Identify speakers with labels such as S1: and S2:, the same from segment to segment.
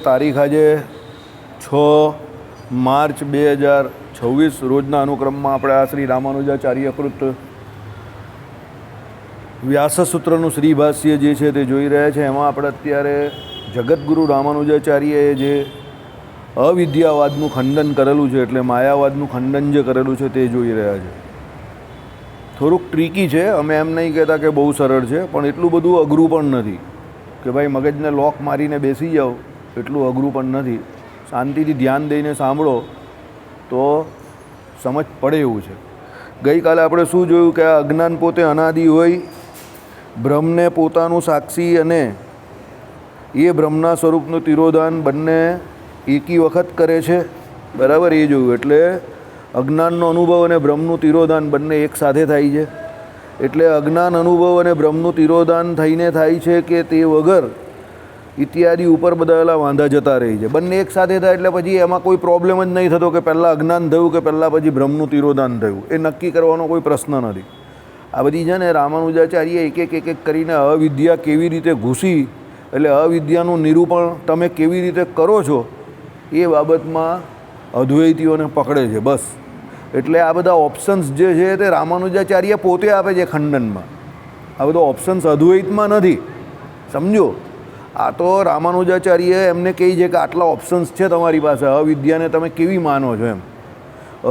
S1: તારીખ આજે 6 માર્ચ 2026 રોજના અનુક્રમમાં આપણે આ શ્રી રામાનુજાચાર્યકૃત વ્યાસસૂત્રનું શ્રીભાષ્ય જે છે તે જોઈ રહ્યા છે. એમાં આપણે અત્યારે જગતગુરુ રામાનુજાચાર્યએ જે અવિદ્યાવાદનું ખંડન કરેલું છે, એટલે માયાવાદનું ખંડન જે કરેલું છે તે જોઈ રહ્યા છે. થોડુંક ટ્રીકી છે, અમે એમ નહીં કહેતા કે બહુ સરળ છે, પણ એટલું બધું અઘરું પણ નથી કે ભાઈ મગજને લોક મારીને બેસી જાઓ, એટલું અઘરું પણ નથી. શાંતિથી ધ્યાન દઈને સાંભળો તો સમજ પડે એવું છે. ગઈકાલે આપણે શું જોયું કે આ અજ્ઞાન પોતે અનાદિ હોય, બ્રહ્મને પોતાનું સાક્ષી અને એ બ્રહ્મના સ્વરૂપનું તિરોધાન બંને એકી વખત કરે છે. બરાબર, એ જોયું. એટલે અજ્ઞાનનો અનુભવ અને બ્રહ્મનું તિરોધાન બંને એક સાથે થાય છે. એટલે અજ્ઞાન અનુભવ અને બ્રહ્મનું તિરોધાન થઈને થાય છે કે તે વગર ઇત્યાદિ ઉપર બધાયેલા વાંધા જતા રહી છે. બંને એક સાથે થાય એટલે પછી એમાં કોઈ પ્રોબ્લેમ જ નહીં થતો કે પહેલાં અજ્ઞાન થયું કે પહેલાં પછી બ્રહ્મનું તિરોધાન થયું. એ નક્કી કરવાનો કોઈ પ્રશ્ન નથી. આ બધી છે ને રામાનુજાચાર્ય એક એક કરીને અવિદ્યા કેવી રીતે ઘૂસી, એટલે અવિદ્યાનું નિરૂપણ તમે કેવી રીતે કરો છો એ બાબતમાં અદ્વૈતીઓને પકડે છે. બસ, એટલે આ બધા ઓપ્શન્સ જે છે તે રામાનુજાચાર્ય પોતે આપે છે ખંડનમાં. આ બધા ઓપ્શન્સ અદ્વૈતમાં નથી, સમજો. આ તો રામાનુજાચાર્ય એમને કહે છે કે આટલા ઓપ્શન્સ છે તમારી પાસે, અવિદ્યાને તમે કેવી માનો છો એમ.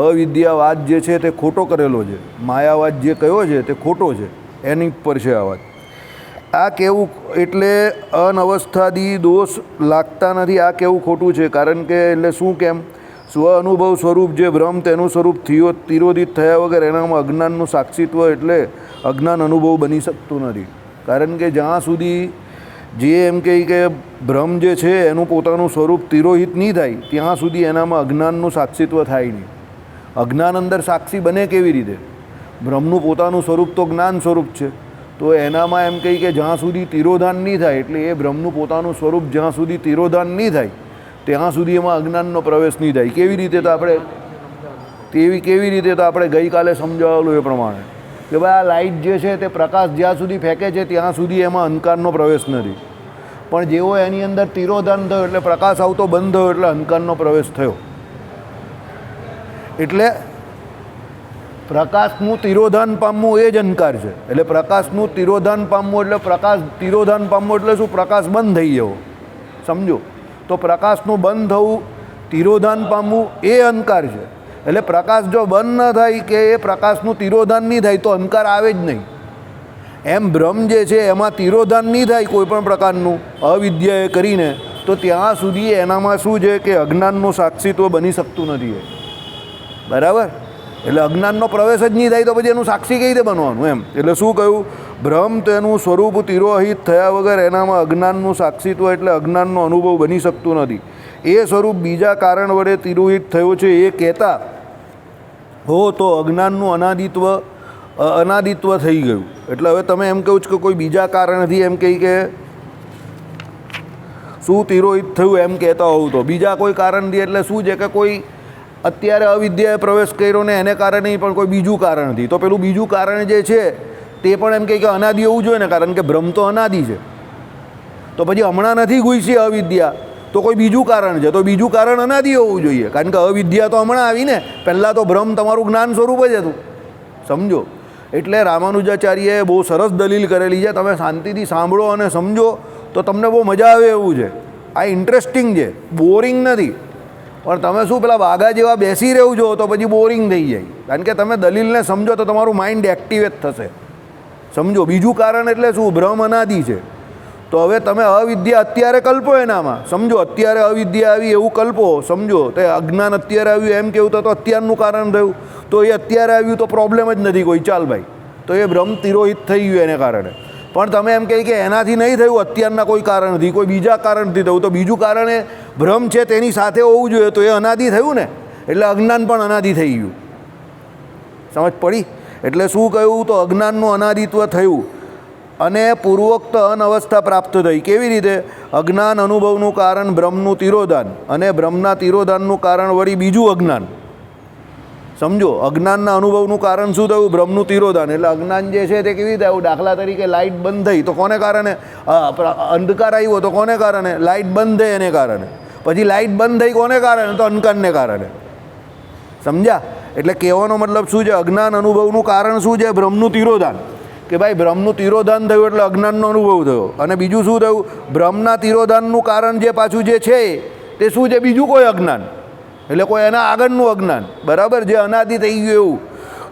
S1: અવિદ્યાવાદ જે છે તે ખોટો કરેલો છે, માયાવાદ જે કયો છે તે ખોટો છે, એની પર છે આ વાત. આ કહેવું એટલે અનવસ્થાદી દોષ લાગતા નથી, આ કહેવું ખોટું છે. કારણ કે એટલે શું, કેમ સ્વ અનુભવ સ્વરૂપ જે બ્રહ્મ તેનું સ્વરૂપ તિરોધિત થયા વગર એનામાં અજ્ઞાનનું સાક્ષીત્વ એટલે અજ્ઞાન અનુભવ બની શકતું નથી. કારણ કે જ્યાં સુધી જે એમ કહે કે બ્રહ્મ જે છે એનું પોતાનું સ્વરૂપ તિરોહિત નહીં થાય ત્યાં સુધી એનામાં અજ્ઞાનનું સાક્ષીત્વ થાય નહીં. અજ્ઞાન અંદર સાક્ષી બને કેવી રીતે? બ્રહ્મનું પોતાનું સ્વરૂપ તો જ્ઞાન સ્વરૂપ છે, તો એનામાં એમ કહી કે જ્યાં સુધી તિરોધાન નહીં થાય, એટલે એ બ્રહ્મનું પોતાનું સ્વરૂપ જ્યાં સુધી તિરોધાન નહીં થાય ત્યાં સુધી એમાં અજ્ઞાનનો પ્રવેશ નહીં થાય. કેવી રીતે? તો આપણે ગઈકાલે સમજાવેલું એ પ્રમાણે કે ભાઈ આ લાઇટ જે છે તે પ્રકાશ જ્યાં સુધી ફેંકે છે ત્યાં સુધી એમાં અંધકારનો પ્રવેશ નથી, પણ જેવો એની અંદર તિરોધાન થયો એટલે પ્રકાશ આવતો બંધ થયો એટલે અંધકારનો પ્રવેશ થયો. એટલે પ્રકાશનું તિરોધાન પામવું એ જ અંધકાર છે. એટલે પ્રકાશનું તિરોધાન પામવું એટલે પ્રકાશ તિરોધાન પામવું એટલે શું? પ્રકાશ બંધ થઈ જવો, સમજો. તો પ્રકાશનું બંધ થવું, તિરોધાન પામવું એ અંધકાર છે. એટલે પ્રકાશ જો બંધ ન થાય કે એ પ્રકાશનું તિરોધાન નહીં થાય તો અંધકાર આવે જ નહીં. એમ બ્રહ્મ જે છે એમાં તિરોધાન નહીં થાય કોઈ પણ પ્રકારનું અવિદ્યાએ કરીને, તો ત્યાં સુધી એનામાં શું છે કે અજ્ઞાનનું સાક્ષીત્વ બની શકતું નથી. બરાબર? એટલે અજ્ઞાનનો પ્રવેશ જ નહીં થાય તો પછી એનું સાક્ષી કઈ રીતે બનવાનું એમ. એટલે શું કહ્યું? બ્રહ્મ તેનું સ્વરૂપ તિરોહિત થયા વગર એનામાં અજ્ઞાનનું સાક્ષીત્વ એટલે અજ્ઞાનનો અનુભવ બની શકતું નથી. એ સ્વરૂપ બીજા કારણ વડે તિરોહિત થયું છે એ કહેતા હો તો અજ્ઞાનનું અનાદિત્વ થઈ ગયું. એટલે હવે તમે એમ કહું છો કે કોઈ બીજા કારણથી એમ કહી કે શું તિરોહિત થયું એમ કહેતા હોવ તો બીજા કોઈ કારણથી એટલે શું છે કે કોઈ અત્યારે અવિદ્યાએ પ્રવેશ કર્યો ને એને કારણે નહીં, પણ કોઈ બીજું કારણથી. તો પેલું બીજું કારણ જે છે તે પણ એમ કહે કે અનાદિ હોવું જોઈએ ને, કારણ કે બ્રહ્મ તો અનાદિ છે. તો પછી હમણાં નથી ઘૂસી અવિદ્યા તો કોઈ બીજું કારણ છે, તો બીજું કારણ અનાદિ હોવું જોઈએ. કારણ કે અવિદ્યા તો હમણાં આવી ને, પહેલાં તો બ્રહ્મ તમારું જ્ઞાન સ્વરૂપ જ હતું, સમજો. એટલે રામાનુજાચાર્યએ બહુ સરસ દલીલ કરેલી છે. તમે શાંતિથી સાંભળો અને સમજો તો તમને બહુ મજા આવે એવું છે. આ ઇન્ટરેસ્ટિંગ છે, બોરિંગ નથી. પણ તમે શું પેલા વાઘા જેવા બેસી રહેવું છો તો પછી બોરિંગ થઈ જાય. કારણ કે તમે દલીલને સમજો તો તમારું માઇન્ડ એક્ટિવેટ થશે, સમજો. બીજું કારણ એટલે શું? બ્રહ્મ અનાદિ છે. તો હવે તમે અવિદ્યા અત્યારે કલ્પો એનામાં, સમજો. અત્યારે અવિદ્યા આવી એવું કલ્પો, સમજો. તે અજ્ઞાન અત્યારે આવ્યું એમ કેવું તો અત્યારનું કારણ થયું, તો એ અત્યારે આવ્યું તો પ્રોબ્લેમ જ નથી કોઈ, ચાલ ભાઈ. તો એ બ્રહ્મ તિરોહિત થઈ ગયું એને કારણે. પણ તમે એમ કહી કે એનાથી નહીં થયું, અત્યારના કોઈ કારણથી, કોઈ બીજા કારણથી થયું, તો બીજું કારણ એ બ્રહ્મ છે તેની સાથે હોવું જોઈએ, તો એ અનાદિ થયું ને. એટલે અજ્ઞાન પણ અનાદિ થઈ ગયું. સમજ પડી? એટલે શું કહ્યું? તો અજ્ઞાનનું અનાદિત્વ થયું અને પૂર્વોક્ત અનવસ્થા પ્રાપ્ત થઈ. કેવી રીતે? અજ્ઞાન અનુભવનું કારણ બ્રહ્મનું તિરોધાન અને બ્રહ્મના તિરોધાનનું કારણ વળી બીજું અજ્ઞાન. સમજો, અજ્ઞાનના અનુભવનું કારણ શું થયું? બ્રહ્મનું તિરોધાન. એટલે અજ્ઞાન જે છે તે કેવી રીતે આવ્યું? દાખલા તરીકે લાઇટ બંધ થઈ તો કોને કારણે? અંધકાર આવ્યો તો કોને કારણે? લાઇટ બંધ થઈ એને કારણે. પછી લાઇટ બંધ થઈ કોને કારણે? તો અનકનને કારણે. સમજ્યા? એટલે કહેવાનો મતલબ શું છે? અજ્ઞાન અનુભવનું કારણ શું છે? બ્રહ્મનું તિરોધાન. કે ભાઈ બ્રહ્મનું તિરોધાન થયું એટલે અજ્ઞાનનો અનુભવ થયો. અને બીજું શું થયું? બ્રહ્મના તિરોધાનનું કારણ જે પાછું જે છે તે શું છે? બીજું કોઈ અજ્ઞાન, એટલે કોઈ એના આગળનું અજ્ઞાન, બરાબર, જે અનાદિ થઈ ગયું એવું.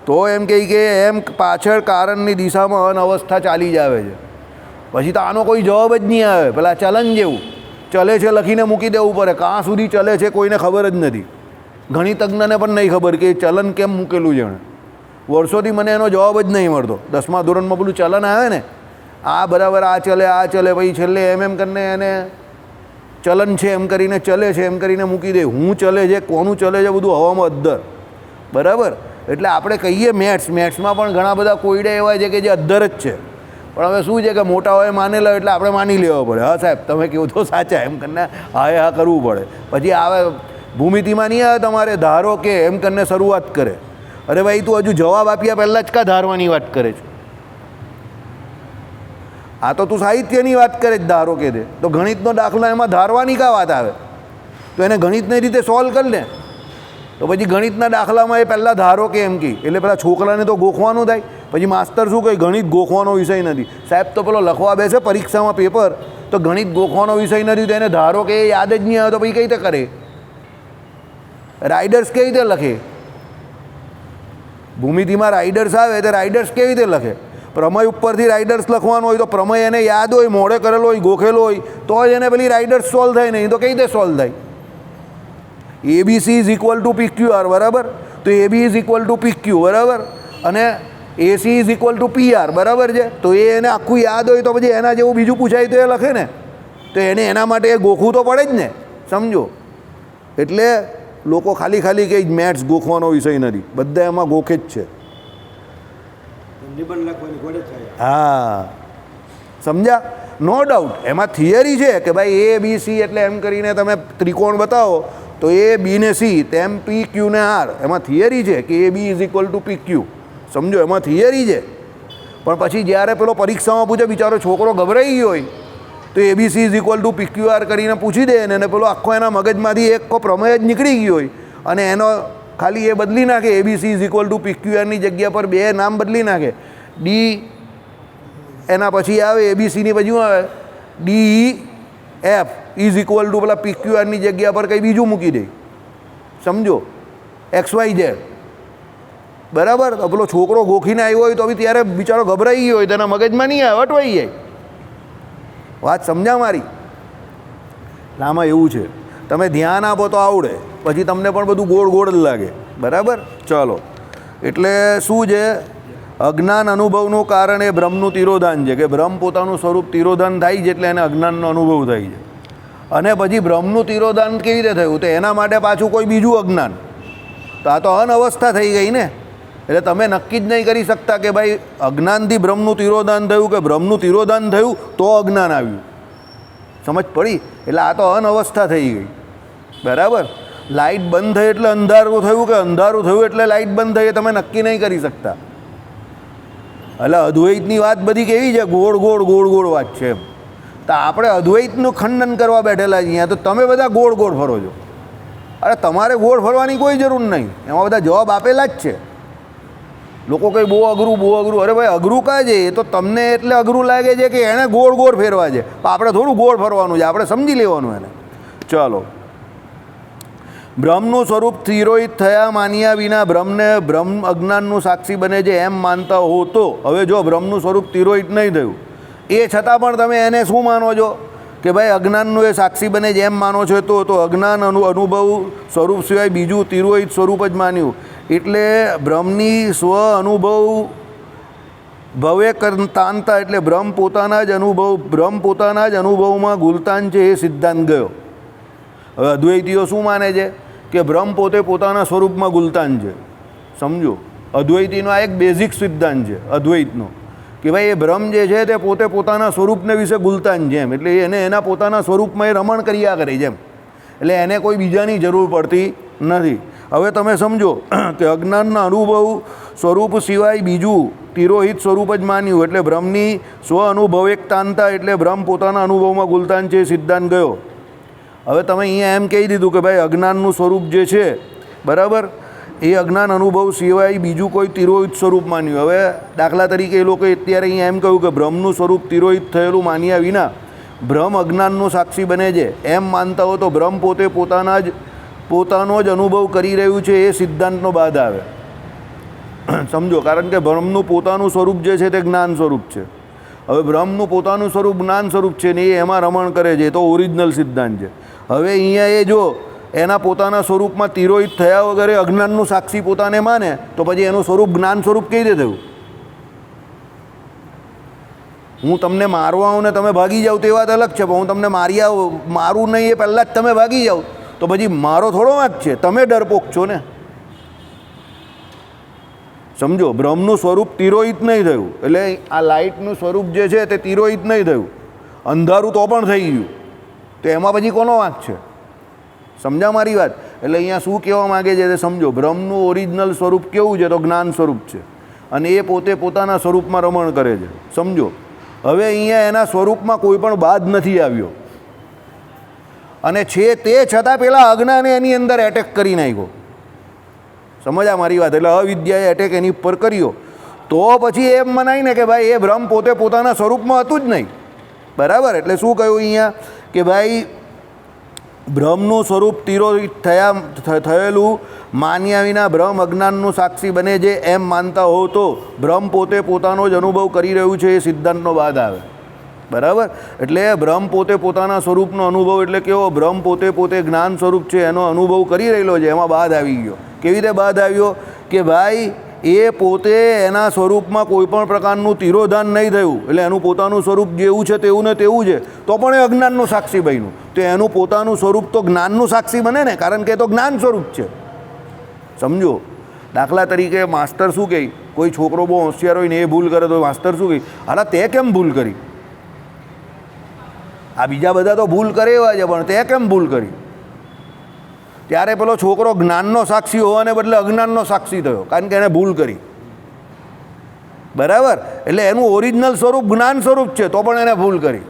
S1: તો એમ કહે કે એમ પાછળ કારણની દિશામાં અનવસ્થા ચાલી જ આવે છે. પછી તો આનો કોઈ જવાબ જ નહીં આવે. પેલા ચલન જેવું, ચલે છે લખીને મૂકી દેવું પડે. કાં સુધી ચલે છે કોઈને ખબર જ નથી. ગણિતજ્ઞને પણ નહીં ખબર કે ચલન કેમ મૂકેલું છે. વર્ષોથી મને એનો જવાબ જ નહીં મળતો. 10મા ધોરણમાં પેલું ચલન આવે ને, આ બરાબર આ ચલે, પછી છેલ્લે એમ કરીને એને ચલન છે એમ કરીને ચલે છે એમ કરીને મૂકી દે. હું ચલે છે, કોનું ચલે છે, બધું હવામાં અદ્ધર, બરાબર. એટલે આપણે કહીએ મેથ્સમાં પણ ઘણા બધા કોયડા એવા છે કે જે અદ્ધર જ છે. પણ હવે શું છે કે મોટાઓએ માનેલા એટલે આપણે માની લેવો પડે. હા સાહેબ તમે કહો તો સાચા એમ કરીને હા કરવું પડે. પછી આવે ભૂમિતિમાં નહીં આવે તમારે ધારો કે એમ કરીને શરૂઆત કરે. અરે ભાઈ તું હજુ જવાબ આપ્યા પહેલાં જ કાં ધારવાની વાત કરે છે? આ તો તું સાહિત્યની વાત કરે જ ધારો કે દે. તો ગણિતનો દાખલો એમાં ધારવાની કાં વાત આવે? તો એને ગણિતની રીતે સોલ્વ કરી લે. તો પછી ગણિતના દાખલામાં એ પહેલાં ધારો કે એમ કહી એટલે પેલા છોકરાને તો ગોખવાનું થાય. પછી માસ્તર શું કહે? ગણિત ગોખવાનો વિષય નથી. સાહેબ તો પેલો લખવા બેસે પરીક્ષામાં પેપર, તો ગણિત ગોખવાનો વિષય નથી, તો એને ધારો કે યાદ જ નહીં આવે તો પછી કઈ રીતે કરે? રાઇડર્સ કેવી રીતે લખે? ભૂમિતિમાં રાઇડર્સ આવે તો રાઇડર્સ કેવી રીતે લખે? પ્રમેય ઉપરથી રાઇડર્સ લખવાનું હોય તો પ્રમેય એને યાદ હોય, મોઢે કરેલો હોય, ગોખેલો હોય તો જ એને પેલી રાઇડર્સ સોલ્વ થાય. નહીં તો કઈ રીતે સોલ્વ થાય? ABC = PQR, બરાબર. તો AB = PQ, બરાબર, અને AC = PR, બરાબર છે. તો એને આખું યાદ હોય તો પછી એના જેવું બીજું પૂછાય તો એ લખે ને. તો એને એના માટે એ ગોખવું તો પડે જ ને. સમજો? એટલે લોકો ખાલી કંઈ મેથ્સ ગોખવાનો વિષય નથી, બધા એમાં ગોખે જ છે. હા સમજ્યા? નો ડાઉટ એમાં થિયરી છે કે ભાઈ ABC એટલે એમ કરીને તમે ત્રિકોણ બતાવો તો A, B ને C તેમ P, Q ને R. એમાં થિયરી છે કે AB = PQ. સમજો? એમાં થિયરી છે. પણ પછી જ્યારે પેલો પરીક્ષામાં પૂછે બિચારો છોકરો ગભરાઈ ગયો હોય તો ABC = PQR કરીને પૂછી દે ને, પેલો આખો એના મગજમાંથી એક પ્રમેય જ નીકળી ગયો હોય અને એનો ખાલી એ બદલી નાખે. ABC = PQRની જગ્યા પર બે નામ બદલી નાખે. D એના પછી આવે, ABCની પછી આવે DEF = પેલા PQRની જગ્યા પર કંઈ બીજું મૂકી દે. સમજો? XYZ, બરાબર. તો પેલો છોકરો ગોખીને આવ્યો હોય તો બી ત્યારે બિચારો ગભરાઈ ગયો હોય, તેના મગજમાં નહીં આવે, અટવાઈ જાય. વાત સમજ્યા મારી? આમાં એવું છે, તમે ધ્યાન આપો તો આવડે, પછી તમને પણ બધું ગોળ ગોળ જ લાગે, બરાબર. ચાલો, એટલે શું છે? અજ્ઞાન અનુભવનું કારણ એ બ્રહ્મનું તિરોધાન છે. કે બ્રહ્મ પોતાનું સ્વરૂપ તિરોધાન થાય છે એટલે એને અજ્ઞાનનો અનુભવ થાય છે. અને પછી બ્રહ્મનું તિરોધાન કેવી રીતે થયું? તો એના માટે પાછું કોઈ બીજું અજ્ઞાન. તો આ તો અનવસ્થા થઈ ગઈ ને. એટલે તમે નક્કી જ નહીં કરી શકતા કે ભાઈ અજ્ઞાનથી બ્રહ્મનું તિરોધાન થયું કે બ્રહ્મનું તિરોધાન થયું તો અજ્ઞાન આવ્યું. સમજ પડી? એટલે આ તો અનવસ્થા થઈ ગઈ, બરાબર. લાઇટ બંધ થઈ એટલે અંધારું થયું કે અંધારું થયું એટલે લાઇટ બંધ થઈ, તમે નક્કી નહીં કરી શકતા. એટલે અદ્વૈતની વાત બધી કેવી છે? ગોળ ગોળ ગોળ ગોળ વાત છે એમ. તો આપણે અદ્વૈતનું ખંડન કરવા બેઠેલા છીએ, તો તમે બધા ગોળ ગોળ ફરો છો. અરે તમારે ગોળ ફરવાની કોઈ જરૂર નહીં, એમાં બધા જવાબ આપેલા જ છે. લોકો કંઈ બહુ અઘરું. અરે ભાઈ અઘરું કાં છે? એ તો તમને એટલે અઘરું લાગે છે કે એણે ગોળ ગોળ ફેરવા છે. પણ આપણે થોડું ગોળ ફરવાનું છે, આપણે સમજી લેવાનું એને. ચાલો, બ્રહ્મનું સ્વરૂપ તિરોહિત થયા માન્યા વિના બ્રહ્મ અજ્ઞાનનું સાક્ષી બને છે એમ માનતા હો તો, હવે જો બ્રહ્મનું સ્વરૂપ તિરોહિત નહીં થયું એ છતાં પણ તમે એને શું માનો છો? કે ભાઈ અજ્ઞાનનું એ સાક્ષી બને છે એમ માનો છો, તો અજ્ઞાન અનુભવ સ્વરૂપ સિવાય બીજું તિરોહિત સ્વરૂપ જ માન્યું. એટલે બ્રહ્મની સ્વ અનુભવ ભવે કરતાંતા, એટલે બ્રહ્મ પોતાના જ અનુભવમાં ગુલતાન છે એ સિદ્ધાંત ગયો. હવે અદ્વૈતીઓ શું માને છે? કે બ્રહ્મ પોતે પોતાના સ્વરૂપમાં ગુલતાન છે. સમજો? અદ્વૈતીનો આ એક બેઝિક સિદ્ધાંત છે અદ્વૈતનો, કે ભાઈ એ બ્રહ્મ જે છે તે પોતે પોતાના સ્વરૂપને વિશે ગુલતાન છે એમ. એટલે એને એના પોતાના સ્વરૂપમાં એ રમણ કર્યા કરે છે એમ. એટલે એને કોઈ બીજાની જરૂર પડતી નથી. હવે તમે સમજો કે અજ્ઞાનના અનુભવ સ્વરૂપ સિવાય બીજું તિરોહિત સ્વરૂપ જ માન્યું. એટલે બ્રહ્મની સ્વ અનુભવેકતાંતા, એટલે બ્રહ્મ પોતાના અનુભવમાં ગુલતાન છે સિદ્ધાંત ગયો. હવે તમે અહીંયા એમ કહી દીધું કે ભાઈ અજ્ઞાનનું સ્વરૂપ જે છે બરાબર, એ અજ્ઞાન અનુભવ સિવાય બીજું કોઈ તિરોહિત સ્વરૂપ માન્યું. હવે દાખલા તરીકે એ લોકોએ અત્યારે અહીંયા એમ કહ્યું કે બ્રહ્મનું સ્વરૂપ તિરોહિત થયેલું માન્યા વિના બ્રહ્મ અજ્ઞાનનો સાક્ષી બને છે એમ માનતા હો તો બ્રહ્મ પોતે પોતાનો જ અનુભવ કરી રહ્યું છે એ સિદ્ધાંતનો બાદ આવે. સમજો, કારણ કે બ્રહ્મનું પોતાનું સ્વરૂપ જે છે તે જ્ઞાન સ્વરૂપ છે. હવે બ્રહ્મનું પોતાનું સ્વરૂપ જ્ઞાન સ્વરૂપ છે ને એ એમાં રમણ કરે છે, એ તો ઓરિજિનલ સિદ્ધાંત છે. હવે અહીંયા એ જો એના પોતાના સ્વરૂપમાં તિરોહિત થયા વગર અજ્ઞાનનું સાક્ષી પોતાને માને તો પછી એનું સ્વરૂપ જ્ઞાન સ્વરૂપ કેવી રીતે થયું? હું તમને મારવા આવું ને તમે ભાગી જાઓ તે વાત અલગ છે, પણ હું તમને મારું નહીં એ પહેલાં જ તમે ભાગી જાઓ તો પછી મારો થોડો વાંક છે, તમે ડરપોક છો ને. સમજો, બ્રહ્મનું સ્વરૂપ તિરોહિત નહીં થયું, એટલે આ લાઇટનું સ્વરૂપ જે છે તે તિરોહિત નહીં થયું, અંધારું તો પણ થઈ ગયું, તો એમાં પછી કોનો વાંક છે? સમજા મારી વાત? એટલે અહીંયા શું કહેવા માગે છે તે સમજો. બ્રહ્મનું ઓરિજિનલ સ્વરૂપ કેવું છે તો જ્ઞાન સ્વરૂપ છે, અને એ પોતે પોતાના સ્વરૂપમાં રમણ કરે છે. સમજો, હવે અહીંયા એના સ્વરૂપમાં કોઈ પણ બાદ નથી આવ્યો, અને છે તે છતાં પેલા અજ્ઞાને એની અંદર એટેક કરી નાખ્યો. સમજા મારી વાત? એટલે અવિદ્યાએ એટેક એની ઉપર કર્યો તો પછી એમ મનાય ને કે ભાઈ એ બ્રહ્મ પોતે પોતાના સ્વરૂપમાં હતું જ નહીં. બરાબર? એટલે શું કહ્યું અહીંયા કે ભાઈ બ્રહ્મનું સ્વરૂપ તિરોહિત થયેલું માન્યા વિના બ્રહ્મ અજ્ઞાનનું સાક્ષી બને છે એમ માનતા હો તો બ્રહ્મ પોતે પોતાનો જ અનુભવ કરી રહ્યું છે એ સિદ્ધાંતનો બાદ આવે. બરાબર? એટલે બ્રહ્મ પોતે પોતાના સ્વરૂપનો અનુભવ એટલે કેવો? બ્રહ્મ પોતે જ્ઞાન સ્વરૂપ છે એનો અનુભવ કરી રહેલો છે, એમાં બાદ આવી ગયો. કેવી રીતે બાદ આવ્યો? કે ભાઈ એ પોતે એના સ્વરૂપમાં કોઈ પણ પ્રકારનું તિરોધાન નહીં થયું, એટલે એનું પોતાનું સ્વરૂપ જેવું છે તેવું ને તેવું છે, તો પણ એ અજ્ઞાનનું સાક્ષી બન્યું. તો એનું પોતાનું સ્વરૂપ તો જ્ઞાનનું સાક્ષી બને ને, કારણ કે એ તો જ્ઞાન સ્વરૂપ છે. સમજો, દાખલા તરીકે માસ્ટર શું કહે? કોઈ છોકરો બહુ હોશિયાર હોય ને એ ભૂલ કરે તો માસ્ટર શું કહે? હાલા તે કેમ ભૂલ કરી? આ બીજા બધા તો ભૂલ કરે એવા છે, પણ તે કેમ ભૂલ કરી? ત્યારે પેલો છોકરો જ્ઞાનનો સાક્ષી હોવાને બદલે અજ્ઞાનનો સાક્ષી થયો, કારણ કે એણે ભૂલ કરી. બરાબર? એટલે એનું ઓરિજિનલ સ્વરૂપ જ્ઞાન સ્વરૂપ છે, તો પણ એને ભૂલ કરી.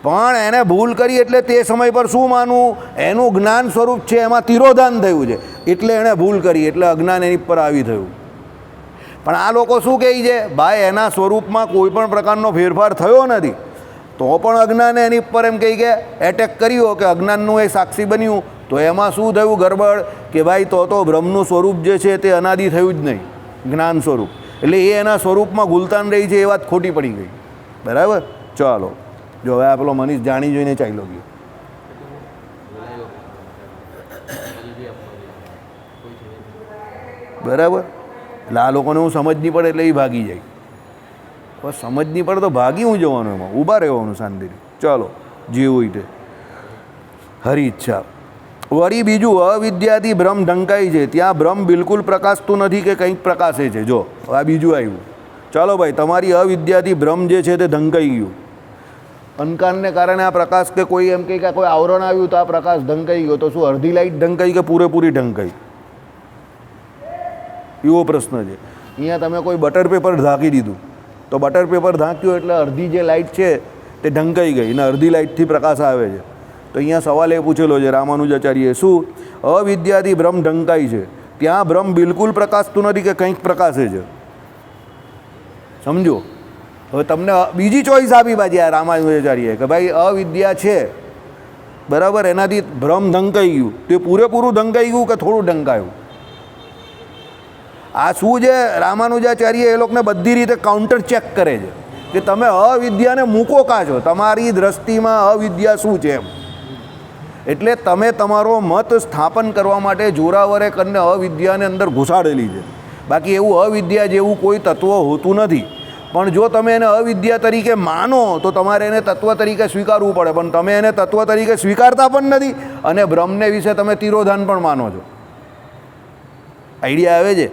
S1: પણ એને ભૂલ કરી એટલે તે સમય પર શું માનવું? એનું જ્ઞાન સ્વરૂપ છે એમાં તિરોધાન થયું છે, એટલે એણે ભૂલ કરી, એટલે અજ્ઞાન એની પર આવી થયું. પણ આ લોકો શું કહે છે? ભાઈ એના સ્વરૂપમાં કોઈ પણ પ્રકારનો ફેરફાર થયો નથી, તો પણ અજ્ઞાને એની પર એમ કહી કે એટેક કર્યો કે અજ્ઞાનનું એ સાક્ષી બન્યું. તો એમાં શું થયું ગડબડ? કે ભાઈ તો બ્રહ્મનું સ્વરૂપ જે છે તે અનાદિ થયું જ નહીં, જ્ઞાન સ્વરૂપ. એટલે એ એના સ્વરૂપમાં ગુલતાન રહી છે, એ વાત ખોટી પડી ગઈ. બરાબર? ચાલો, જો હવે આ પેલો મનીષ જાણી જોઈને ચાલ્યો ગયો. બરાબર? એટલે આ લોકોને હું સમજ નહીં પડે એટલે એ ભાગી જાય. બસ સમજ નહીં પડે તો ભાગી હું જવાનું, એમાં ઊભા રહેવાનું શાંતિથી. ચાલો, જે હોય તે હરી ઈચ્છા. વળી બીજું, અવિદ્યાથી બ્રહ્મ ઢંકાય છે, ત્યાં બ્રહ્મ બિલકુલ પ્રકાશતું નથી કે કંઈક પ્રકાશે છે. જો આ બીજું આવ્યું. ચાલો ભાઈ, તમારી અવિદ્યાથી બ્રહ્મ જે છે તે ઢંકાઈ ગયું. અંધકારને કારણે આ પ્રકાશ, કે કોઈ એમ કહે કે કોઈ આવરણ આવ્યું તો આ પ્રકાશ ઢંકાઈ ગયો, તો શું અડધી લાઈટ ઢંકાઈ કે પૂરેપૂરી ઢંકાઈ? એવો પ્રશ્ન છે. અહીંયા તમે કોઈ બટર પેપર ઢાંકી દીધું, તો બટર પેપર ઢાંક્યું એટલે અડધી જે લાઇટ છે તે ઢંકાઈ ગઈ અને અડધી લાઇટથી પ્રકાશ આવે છે. તો અહીંયા સવાલ એ પૂછેલો છે રામાનુજાચાર્યએ, શું અવિદ્યાથી બ્રહ્મ ઢંકાય છે, ત્યાં બ્રહ્મ બિલકુલ પ્રકાશતું નથી કે કંઈક પ્રકાશે છે? સમજો, હવે તમને બીજી ચોઈસ આપી બાજી આ રામાનુજાચાર્યએ કે ભાઈ અવિદ્યા છે, બરાબર, એનાથી બ્રહ્મ ઢંકાઈ ગયું, તે પૂરેપૂરું ઢંકાઈ ગયું કે થોડું ઢંકાયું? આ શું છે? રામાનુજાચાર્ય એ લોકોને બધી રીતે કાઉન્ટર ચેક કરે છે કે તમે અવિદ્યાને મૂકો કાં છો, તમારી દ્રષ્ટિમાં અવિદ્યા શું છે એમ. એટલે તમે તમારો મત સ્થાપન કરવા માટે જોરાવરે કરીને અવિદ્યાને અંદર ઘુસાડેલી છે. બાકી એવું અવિદ્યા જેવું કોઈ તત્વ હોતું નથી. પણ જો તમે એને અવિદ્યા તરીકે માનો તો તમારે એને તત્વ તરીકે સ્વીકારવું પડે, પણ તમે એને તત્વ તરીકે સ્વીકારતા પણ નથી, અને બ્રહ્મને વિશે તમે તિરોધાન પણ માનો છો. આઈડિયા આવે છે?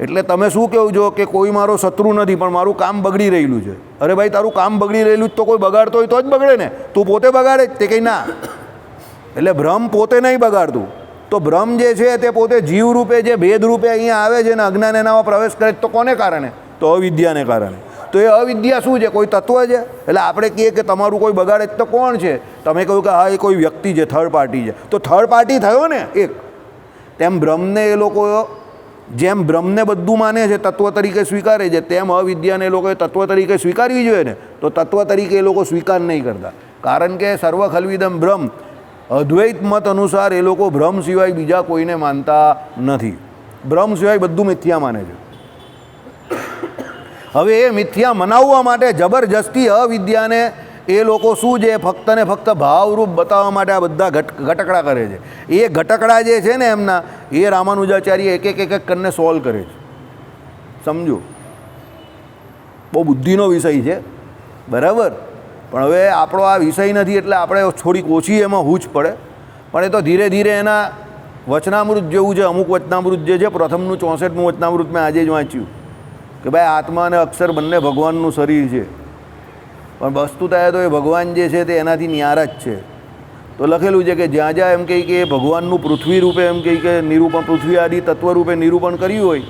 S1: એટલે તમે શું કહો છો કે કોઈ મારો શત્રુ નથી પણ મારું કામ બગડી રહેલું છે. અરે ભાઈ, તારું કામ બગડી રહેલું જ તો કોઈ બગાડતો હોય તો જ બગડે ને, તું પોતે બગાડે જ તે કંઈ ના. એટલે બ્રહ્મ પોતે નહીં બગાડતું, તો બ્રહ્મ જે છે તે પોતે જીવ રૂપે જે ભેદ રૂપે અહીંયા આવે છે ને અજ્ઞાન એનામાં પ્રવેશ કરે, તો કોને કારણે? તો અવિદ્યાને કારણે. તો એ અવિદ્યા શું છે? કોઈ તત્વ છે? એટલે આપણે કહીએ કે તમારું કોઈ બગાડે તો કોણ છે? તમે કહ્યું કે હા એ કોઈ વ્યક્તિ છે, થર્ડ પાર્ટી છે, તો થર્ડ પાર્ટી થયો ને એક. તેમ બ્રહ્મને એ લોકો જેમ બ્રહ્મને બધું માને છે, તત્વ તરીકે સ્વીકારે છે, તેમ અવિદ્યાને એ લોકોએ તત્વ તરીકે સ્વીકારવી જોઈએ ને. તો તત્વ તરીકે એ લોકો સ્વીકાર નહીં કરતા, કારણ કે સર્વ ખલ્વિદમ બ્રહ્મ અદ્વૈત મત અનુસાર એ લોકો બ્રહ્મ સિવાય બીજા કોઈને માનતા નથી. બ્રહ્મ સિવાય બધું મિથ્યા માને છે. હવે એ મિથ્યા મનાવવા માટે જબરજસ્તી અવિદ્યાને એ લોકો શું છે, ફક્ત ને ફક્ત ભાવરૂપ બતાવવા માટે આ બધા ઘટકડા કરે છે. એ ઘટકડા જે છે ને એમના, એ રામાનુજાચાર્ય એક એક કરીને સોલ્વ કરે છે. સમજો, બહુ બુદ્ધિનો વિષય છે, બરાબર. પણ હવે આપણો આ વિષય નથી એટલે આપણે થોડીક ઓછી એમાં હૂંચ પડે. પણ એ તો ધીરે ધીરે એના વચનામૃત જેવું છે. અમુક વચનામૃત જે છે, પ્રથમનું 64મું વચનામૃત મેં આજે જ વાંચ્યું કે ભાઈ આત્મા અને અક્ષર બંને ભગવાનનું શરીર છે, પણ વસ્તુ થાય તો એ ભગવાન જે છે તે એનાથી ન્યારા જ છે. તો લખેલું છે કે જ્યાં જ્યાં એમ કહે કે એ ભગવાનનું પૃથ્વી રૂપે એમ કહે કે નિરૂપણ, પૃથ્વી આદિ તત્વ રૂપે નિરૂપણ કર્યું હોય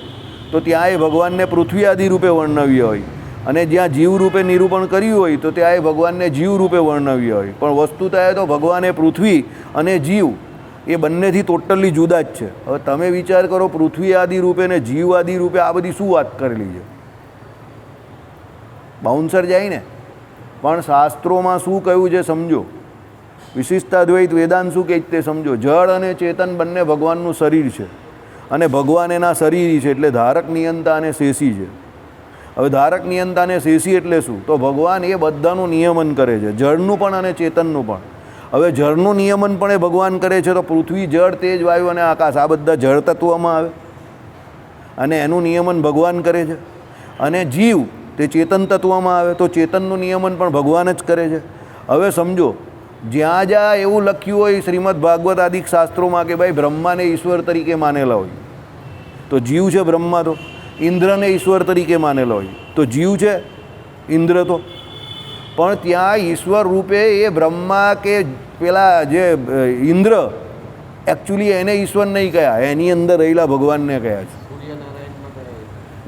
S1: તો ત્યાં એ ભગવાનને પૃથ્વી આદિ રૂપે વર્ણવ્ય હોય, અને જ્યાં જીવ રૂપે નિરૂપણ કર્યું હોય તો ત્યાં એ ભગવાનને જીવ રૂપે વર્ણવ્ય હોય. પણ વસ્તુ થાય તો ભગવાને પૃથ્વી અને જીવ એ બંનેથી ટોટલી જુદા જ છે. હવે તમે વિચાર કરો, પૃથ્વી આદિ રૂપે ને જીવ આદિ રૂપે આ બધી શું વાત કરેલી છે? બાઉન્સર જાય ને. પણ શાસ્ત્રોમાં શું કહ્યું છે સમજો. વિશિષ્ટાદ્વૈત વેદાંત શું કહે તે સમજો. જળ અને ચેતન બંને ભગવાનનું શરીર છે, અને ભગવાન એના શરીર છે, એટલે ધારક, નિયંતા અને શેષી છે. હવે ધારક, નિયંતા અને શેષી એટલે શું? તો ભગવાન એ બધાનું નિયમન કરે છે, જળનું પણ અને ચેતનનું પણ. હવે જળનું નિયમન પણ એ ભગવાન કરે છે, તો પૃથ્વી, જળ, તેજ, વાયુ અને આકાશ આ બધા જળ તત્વમાં આવે, અને એનું નિયમન ભગવાન કરે છે. અને જીવ તે ચેતન તત્વમાં આવે, તો ચેતનનું નિયમન પણ ભગવાન જ કરે છે. હવે સમજો, જ્યાં જ્યાં એવું લખ્યું હોય શ્રીમદ ભાગવત આદિક શાસ્ત્રોમાં કે ભાઈ બ્રહ્માને ઈશ્વર તરીકે માનેલા હોય, તો જીવ છે બ્રહ્મા, તો ઇન્દ્રને ઈશ્વર તરીકે માનેલા હોય તો જીવ છે ઇન્દ્ર તો. પણ ત્યાં ઈશ્વર રૂપે એ બ્રહ્મા કે પેલા જે ઇન્દ્ર એકચ્યુઅલી એને ઈશ્વર નહીં કહ્યા, એની અંદર રહેલા ભગવાનને કહ્યા છે.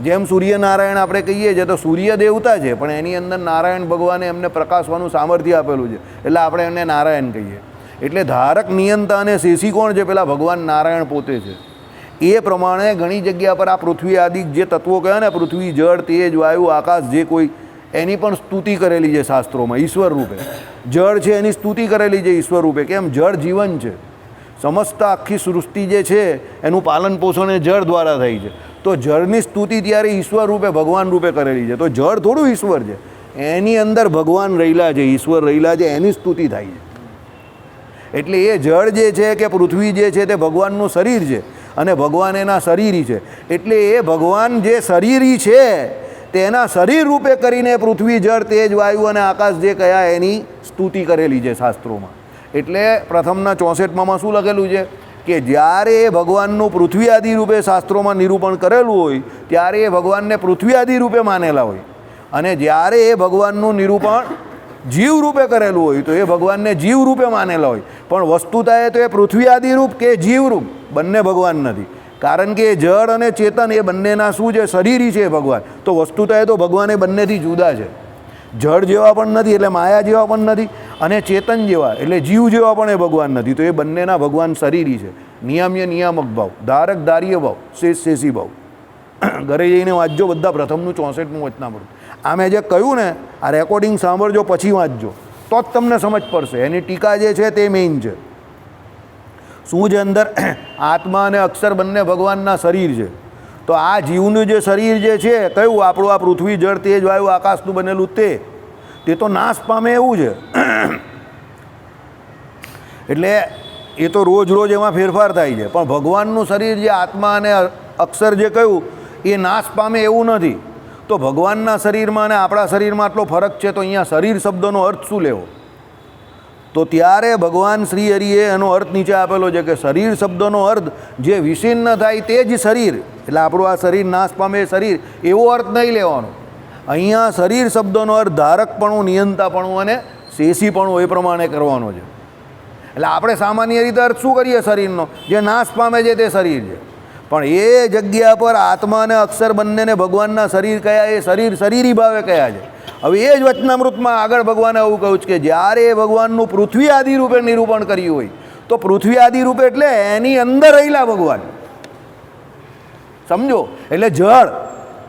S1: જેમ સૂર્યનારાયણ આપણે કહીએ છીએ તો સૂર્ય દેવતા છે, પણ એની અંદર નારાયણ ભગવાને એમને પ્રકાશવાનું સામર્થ્ય આપેલું છે, એટલે આપણે એમને નારાયણ કહીએ. એટલે ધારક, નિયંતા અને શેષી કોણ છે? પેલા ભગવાન નારાયણ પોતે છે. એ પ્રમાણે ઘણી જગ્યા પર આ પૃથ્વી આદિ જે તત્વો કહ્યા ને, પૃથ્વી, જળ, તેજ, વાયુ, આકાશ, જે કોઈ, એની પણ સ્તુતિ કરેલી છે શાસ્ત્રોમાં ઈશ્વર રૂપે. જળ છે એની સ્તુતિ કરેલી છે ઈશ્વર રૂપે. કેમ? જળ જીવન છે. સમસ્ત આખી સૃષ્ટિ જે છે એનું પાલન પોષણ એ જળ દ્વારા થાય છે. તો જળની સ્તુતિ ત્યારે ઈશ્વર રૂપે, ભગવાન રૂપે કરેલી છે. તો જળ થોડું ઈશ્વર છે, એની અંદર ભગવાન રહેલા છે, ઈશ્વર રહેલા છે, એની સ્તુતિ થાય છે. એટલે એ જળ જે છે કે પૃથ્વી જે છે તે ભગવાનનું શરીર છે, અને ભગવાન એના શરીરી છે. એટલે એ ભગવાન જે શરીરી છે તેના શરીર રૂપે કરીને પૃથ્વી, જળ, તેજ, વાયુ અને આકાશ જે કયા એની સ્તુતિ કરેલી છે શાસ્ત્રોમાં. એટલે પ્રથમના 64માં શું લખેલું છે કે જ્યારે એ ભગવાનનું પૃથ્વી આદિ રૂપે શાસ્ત્રોમાં નિરૂપણ કરેલું હોય ત્યારે એ ભગવાનને પૃથ્વી આદિ રૂપે માનેલા હોય, અને જ્યારે એ ભગવાનનું નિરૂપણ જીવ રૂપે કરેલું હોય તો એ ભગવાનને જીવ રૂપે માનેલા હોય. પણ વસ્તુતા એ તો એ પૃથ્વી આદિ રૂપ કે જીવ રૂપ બંને ભગવાન નથી, કારણ કે જળ અને ચેતન એ બંનેના શું છે? શરીરી છે ભગવાન. તો વસ્તુતા એ તો ભગવાન એ બંનેથી જુદા છે. જળ જેવા પણ નથી એટલે માયા જેવા પણ નથી, અને ચેતન જેવા એટલે જીવ જેવા પણ એ ભગવાન નથી. તો એ બંનેના ભગવાન શરીરી છે. નિયામ્ય નિયામક ભાવ, ધારક ધાર્ય ભાવ, શેષ શેષી ભાવ. ઘરે જઈને વાંચજો બધા પ્રથમનું 64મું વચનામૃત. આ મેં જે કહ્યું ને, આ રેકોર્ડિંગ સાંભળજો પછી વાંચજો તો જ તમને સમજ પડશે. એની ટીકા જે છે તે મેઇન છે. શું છે અંદર? આત્મા અને અક્ષર બંને ભગવાનના શરીર છે. તો આ જીવનું જે શરીર જે છે કયું? આપણું આ પૃથ્વી, જળ, તેજ, વાયુ, આકાશનું બનેલું તે તો નાશ પામે એવું છે. એટલે એ તો રોજ રોજ એમાં ફેરફાર થાય છે. પણ ભગવાનનું શરીર જે આત્મા અને અક્ષર જે કહ્યું એ નાશ પામે એવું નથી. તો ભગવાનના શરીરમાં અને આપણા શરીરમાં આટલો ફરક છે, તો અહીંયા શરીર શબ્દનો અર્થ શું લેવો? તો ત્યારે ભગવાન શ્રી હરિએ એનો અર્થ નીચે આપેલો છે કે શરીર શબ્દનો અર્થ જે વિશિન્ન થાય તે જ શરીર, એટલે આપણું આ શરીર નાશ પામે શરીર એવો અર્થ નહીં લેવાનો. અહીંયા શરીર શબ્દનો અર્થ ધારકપણું, નિયંતાપણું અને શેષીપણું એ પ્રમાણે કરવાનો છે. એટલે આપણે સામાન્ય રીતે અર્થ શું કરીએ શરીરનો? જે નાશ પામે છે તે શરીર છે. પણ એ જગ્યા પર આત્મા અને અક્ષર બંનેને ભગવાનના શરીર કયા, એ શરીરી ભાવે કયા છે. હવે એ જ વચનામૃતમાં આગળ ભગવાને એવું કહ્યું છે કે જ્યારે ભગવાનનું પૃથ્વી આદિ રૂપે નિરૂપણ કર્યું હોય તો પૃથ્વી આદિ રૂપે એટલે એની અંદર રહેલા ભગવાન, સમજો, એટલે જળ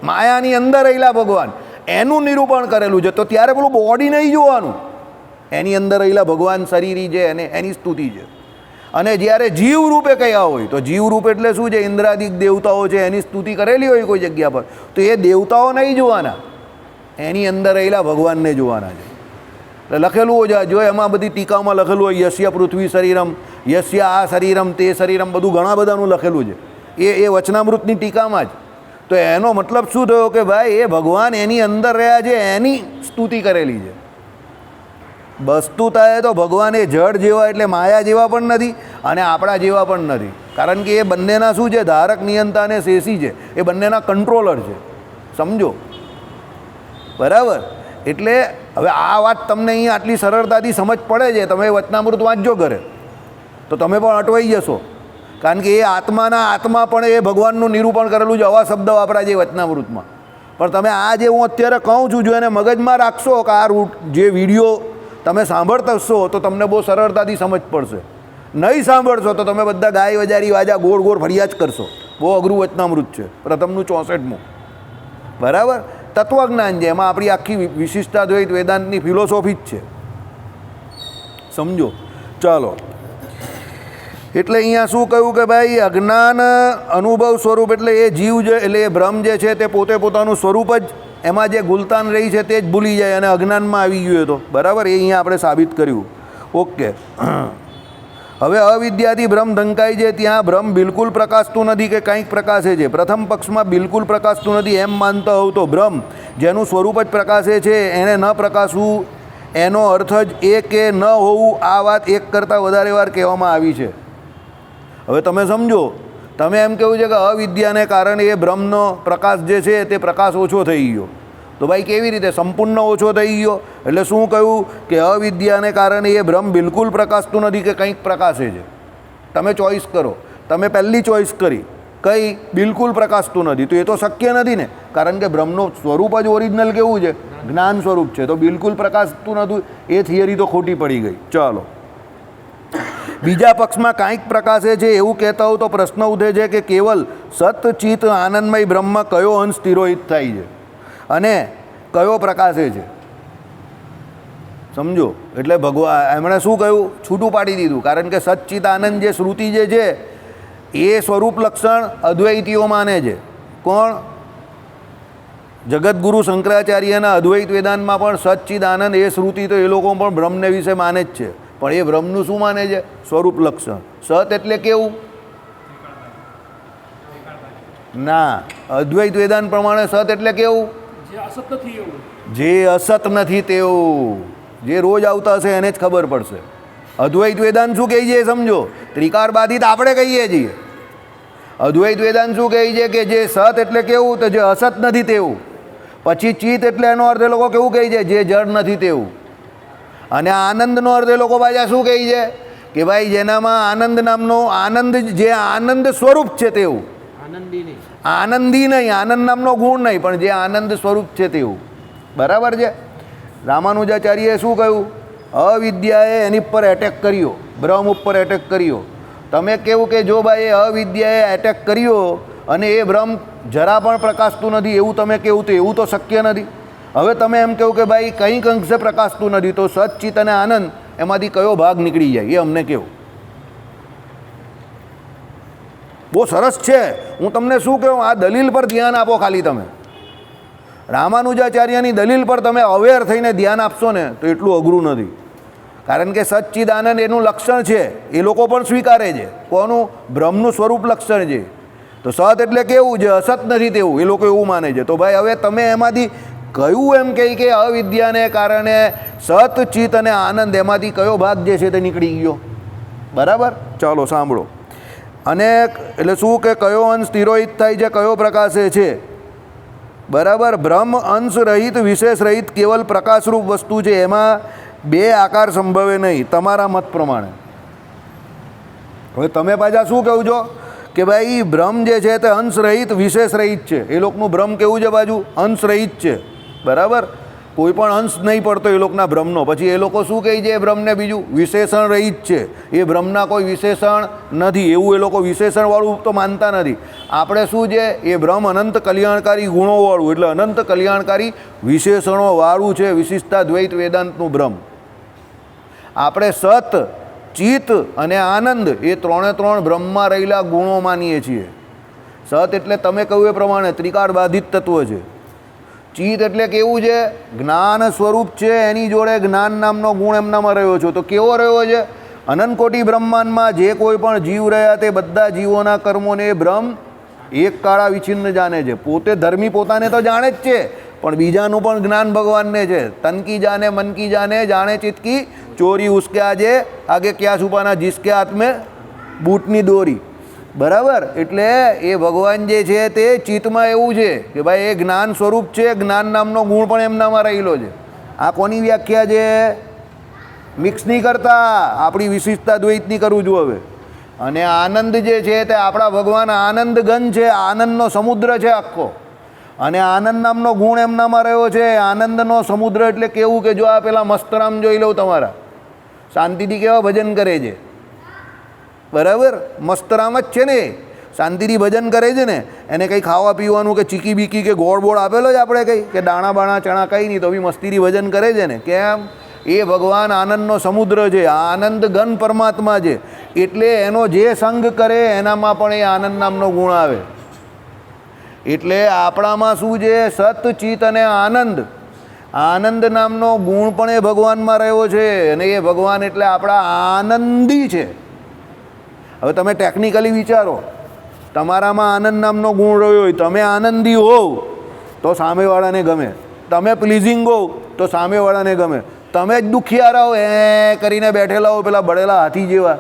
S1: માયાની અંદર રહેલા ભગવાન એનું નિરૂપણ કરેલું છે. તો ત્યારે પેલું બોડી નહીં જોવાનું, એની અંદર રહેલા ભગવાન શરીરી છે એને એની સ્તુતિ છે. અને જ્યારે જીવ રૂપે કયા હોય તો જીવ રૂપ એટલે શું છે, ઇન્દ્રાદિક દેવતાઓ છે એની સ્તુતિ કરેલી હોય કોઈ જગ્યા પર તો એ દેવતાઓ નહીં જોવાના, એની અંદર રહેલા ભગવાનને જોવાના છે. એટલે લખેલું હોય જો એમાં બધી ટીકામાં લખેલું હોય યસ્ય પૃથ્વી શરીરમ, યસ્ય આ શરીરમ તે શરીરમ, બધું ઘણા બધાનું લખેલું છે એ વચનામૃતની ટીકામાં જ. તો એનો મતલબ શું થયો કે ભાઈ એ ભગવાન એની અંદર રહ્યા છે એની સ્તુતિ કરેલી છે. વસ્તુતાએ તો ભગવાન એ જળ જેવા એટલે માયા જેવા પણ નથી અને આપણા જેવા પણ નથી, કારણ કે એ બંનેના શું છે, ધારક નિયંતા અને શેષી છે, એ બંનેના કંટ્રોલર છે, સમજો, બરાબર. એટલે હવે આ વાત તમને અહીં આટલી સરળતાથી સમજ પડે છે, તમે વચનામૃત વાંચજો ઘરે તો તમે પણ અટવાઈ જશો, કારણ કે એ આત્માના આત્મા પણ એ ભગવાનનું નિરૂપણ કરેલું છે આવા શબ્દ વાપરા છે વચનામૃતમાં. પણ તમે આ જે હું અત્યારે કહું છું જો એને મગજમાં રાખશો કે આ જે વિડીયો તમે સાંભળતા હશો તો તમને બહુ સરળતાથી સમજ પડશે. નહીં સાંભળશો તો તમે બધા ગાય વજારી વાજા ગોળ ગોળ ફરિયા જ કરશો. બહુ અઘરું વચનામૃત છે, પ્રથમનું 64મું, બરાબર. તત્વજ્ઞાન છે, એમાં આપણી આખી વિશિષ્ટાદ્વૈત વેદાંતની ફિલોસોફી જ છે, સમજો. ચાલો, એટલે અહીંયા શું કહ્યું કે ભાઈ અજ્ઞાન અનુભવ સ્વરૂપ એટલે એ જીવ છે, એટલે એ બ્રહ્મ જે છે તે પોતે પોતાનું સ્વરૂપ જ એમાં જે ગુલતાન રહી છે તે જ ભૂલી જાય અને અજ્ઞાનમાં આવી ગયું તો બરાબર. એ અહીંયા આપણે સાબિત કર્યું. ઓકે, હવે અવિદ્યાથી બ્રહ્મ ઢંકાય છે ત્યાં બ્રહ્મ બિલકુલ પ્રકાશતું નથી કે કંઈક પ્રકાશે છે. પ્રથમ પક્ષમાં બિલકુલ પ્રકાશતું નથી એમ માનતા હોવ તો બ્રહ્મ જેનું સ્વરૂપ જ પ્રકાશે છે એને ન પ્રકાશવું એનો અર્થ જ એ કે ન હોવું, આ વાત એક કરતાં વધારે વાર કહેવામાં આવી છે. હવે તમે સમજો, તમે એમ કહેવું છે કે અવિદ્યાને કારણે એ બ્રહ્મનો પ્રકાશ જે છે તે પ્રકાશ ઓછો થઈ ગયો. તો ભાઈ કેવી રીતે સંપૂર્ણ ઓછો થઈ ગયો? એટલે શું કહ્યું કે અવિદ્યાને કારણે એ બ્રહ્મ બિલકુલ પ્રકાશતું નથી કે કંઈક પ્રકાશે છે. તમે ચોઈસ કરો, તમે પહેલી ચોઈસ કરી કઈ બિલકુલ પ્રકાશતું નથી, તો એ તો શક્ય નથી ને, કારણ કે બ્રહ્મનું સ્વરૂપ જ ઓરિજિનલ કેવું છે, જ્ઞાન સ્વરૂપ છે. તો બિલકુલ પ્રકાશતું નહોતું એ થિયરી તો ખોટી પડી ગઈ. ચાલો, બીજા પક્ષમાં કાંઈક પ્રકાશે છે એવું કહેતા હોવ તો પ્રશ્ન ઉઠે છે કે કેવલ સતચિત આનંદમય બ્રહ્મમાં કયો અંશ તિરોહિત થાય છે અને કયો પ્રકાશે છે, સમજો. એટલે ભગવાન એમણે શું કહ્યું, છૂટું પાડી દીધું, કારણ કે સચ્ચિત આનંદ જે શ્રુતિ જે છે એ સ્વરૂપ લક્ષણ અદ્વૈતીઓ માને છે. કોણ? જગતગુરુ શંકરાચાર્યના અદ્વૈત વેદાંતમાં પણ સચ્ચિદ આનંદ એ શ્રુતિ તો એ લોકો પણ બ્રહ્મને વિશે માને જ છે, પણ એ બ્રહ્મનું શું માને છે, સ્વરૂપ લક્ષણ. સત એટલે કેવું? ના, અદ્વૈત વેદાંત પ્રમાણે સત એટલે કેવું? જે અસત નથી તેવું. જે રોજ આવતા હશે એને જ ખબર પડશે. અદ્વૈત વેદાંત શું કહે છે સમજો, ત્રિકાર બાધિત આપણે કહીએ છીએ. અદ્વૈત વેદાંત શું કહે છે કે જે સત એટલે કેવું, તો જે અસત નથી તેવું. પછી ચિત્ત એટલે એનો અર્થ એ લોકો કેવું કહે છે, જે જડ નથી તેવું. અને આનંદનો અર્થ એ લોકો પાછા શું કહે છે કે ભાઈ જેનામાં આનંદ નામનો આનંદ, જે આનંદ સ્વરૂપ છે તેવું. આનંદી નહીં, આનંદ નામનો ગુણ નહીં, પણ જે આનંદ સ્વરૂપ છે તેવું. બરાબર છે. રામાનુજાચાર્યએ શું કહ્યું, અવિદ્યાએ એની પર એટેક કર્યો, બ્રહ્મ ઉપર એટેક કર્યો. તમે કેવું કે જો ભાઈ અવિદ્યાએ એટેક કર્યો અને એ બ્રહ્મ જરા પણ પ્રકાશતું નથી એવું તમે કેવું, તો એવું તો શક્ય નથી. હવે તમે એમ કહું કે ભાઈ કંઈક અંશે પ્રકાશતું નથી, તો સચ્ચિત અને આનંદ એમાંથી કયો ભાગ નીકળી જાય એ અમને કેવું. બહુ સરસ છે. હું તમને શું કહું, આ દલીલ પર ધ્યાન આપો ખાલી. તમે રામાનુજાચાર્યની દલીલ પર તમે અવેર થઈને ધ્યાન આપશો ને તો એટલું અઘરું નથી, કારણ કે સચ્ચિદ આનંદ એનું લક્ષણ છે, એ લોકો પણ સ્વીકારે છે. કોનું? બ્રહ્મનું સ્વરૂપ લક્ષણ છે. તો સત એટલે કેવું, જે અસત નથી તેવું, એ લોકો એવું માને છે. તો ભાઈ હવે તમે એમાંથી કયું એમ કહી કે અવિદ્યાને કારણે સત ચિત્ત અને આનંદ એમાંથી કયો ભાગ જે છે તે નીકળી ગયો? બરાબર. ચાલો સાંભળો. અને એટલે શું કે કયો અંશ તિરોહિત થાય છે, કયો પ્રકાશે છે? બરાબર. બ્રહ્મ અંશ રહિત વિશેષ રહિત કેવલ પ્રકાશરૂપ વસ્તુ છે, એમાં બે આકાર સંભવે નહીં તમારા મત પ્રમાણે. હવે તમે પાછા શું કહું છો કે ભાઈ બ્રહ્મ જે છે તે અંશ રહિત વિશેષ રહિત છે. એ લોકોનું બ્રહ્મ કેવું છે બાજુ? અંશ રહિત છે. બરાબર, કોઈ પણ અંશ નહીં પડતો એ લોકોના બ્રહ્મનો. પછી એ લોકો શું કહે છે? એ બ્રહ્મને બીજું વિશેષણ રહિત છે, એ બ્રહ્મના કોઈ વિશેષણ નથી, એવું એ લોકો વિશેષણવાળું તો માનતા નથી. આપણે શું છે? એ બ્રહ્મ અનંત કલ્યાણકારી ગુણોવાળું, એટલે અનંત કલ્યાણકારી વિશેષણોવાળું છે વિશિષ્ટા દ્વૈત વેદાંતનું બ્રહ્મ. આપણે સત, ચિત્ત અને આનંદ એ ત્રણ બ્રહ્મમાં રહેલા ગુણો માનીએ છીએ. સત એટલે તમે કહ્યું એ પ્રમાણે ત્રિકાળ બાધિત તત્વ છે. ચિત્ત એટલે કેવું છે? જ્ઞાન સ્વરૂપ છે, એની જોડે જ્ઞાન નામનો ગુણ એમનામાં રહ્યો છે. તો કેવો રહ્યો છે? અનંત કોટી બ્રહ્માંડમાં જે કોઈ પણ જીવ રહ્યા તે બધા જીવોના કર્મોને બ્રહ્મ એક કાળા વિછિન્ન જાણે છે. પોતે ધર્મી પોતાને તો જાણે જ છે, પણ બીજાનું પણ જ્ઞાન ભગવાનને છે. તન કી જાને મન કી જાને જાણે ચિત્ત કી ચોરી ઉસકે આગે ક્યાં છુપાના જિસકે હાથ મેં બૂટની દોરી. બરાબર, એટલે એ ભગવાન જે છે તે ચિત્તમાં એવું છે કે ભાઈ એ જ્ઞાન સ્વરૂપ છે, જ્ઞાન નામનો ગુણ પણ એમનામાં રહેલો છે. આ કોની વ્યાખ્યા છે? મિક્સ નહીં કરતા, આપણી વિશિષ્ટતા દ્વૈતની કરું છું હવે. અને આનંદ જે છે તે આપણા ભગવાન આનંદ ગન છે, આનંદનો સમુદ્ર છે આખો. અને આનંદ નામનો ગુણ એમનામાં રહ્યો છે. આનંદનો સમુદ્ર એટલે કેવું કે જો આ પેલા મસ્તરામ જોઈ લઉં તમારા, શાંતિથી કેવા ભજન કરે છે. બરાબર, મસ્તરામ જ છે ને, શાંતિથી ભજન કરે છે ને. એને કંઈ ખાવા પીવાનું કે ચીકી બીકી કે ગોળ બોળ આપેલો જ આપણે કંઈ કે દાણા બાણા ચણા કંઈ નહીં, તો બી મસ્તીથી ભજન કરે છે ને. કેમ? એ ભગવાન આનંદનો સમુદ્ર છે, આનંદ ઘન પરમાત્મા છે. એટલે એનો જે સંગ કરે એનામાં પણ એ આનંદ નામનો ગુણ આવે. એટલે આપણામાં શું છે? સત, ચિત્ત અને આનંદ. આનંદ નામનો ગુણ પણ એ ભગવાનમાં રહ્યો છે. અને એ ભગવાન એટલે આપણા આનંદી છે. હવે તમે ટેકનિકલી વિચારો, તમારામાં આનંદ નામનો ગુણ રહ્યો હોય, તમે આનંદી હોવ તો સામેવાળાને ગમે, તમે પ્લીઝિંગ હોવ તો સામેવાળાને ગમે. તમે જ દુખિયારા હો એ કરીને બેઠેલા હો પેલા બળેલા હાથી જેવા,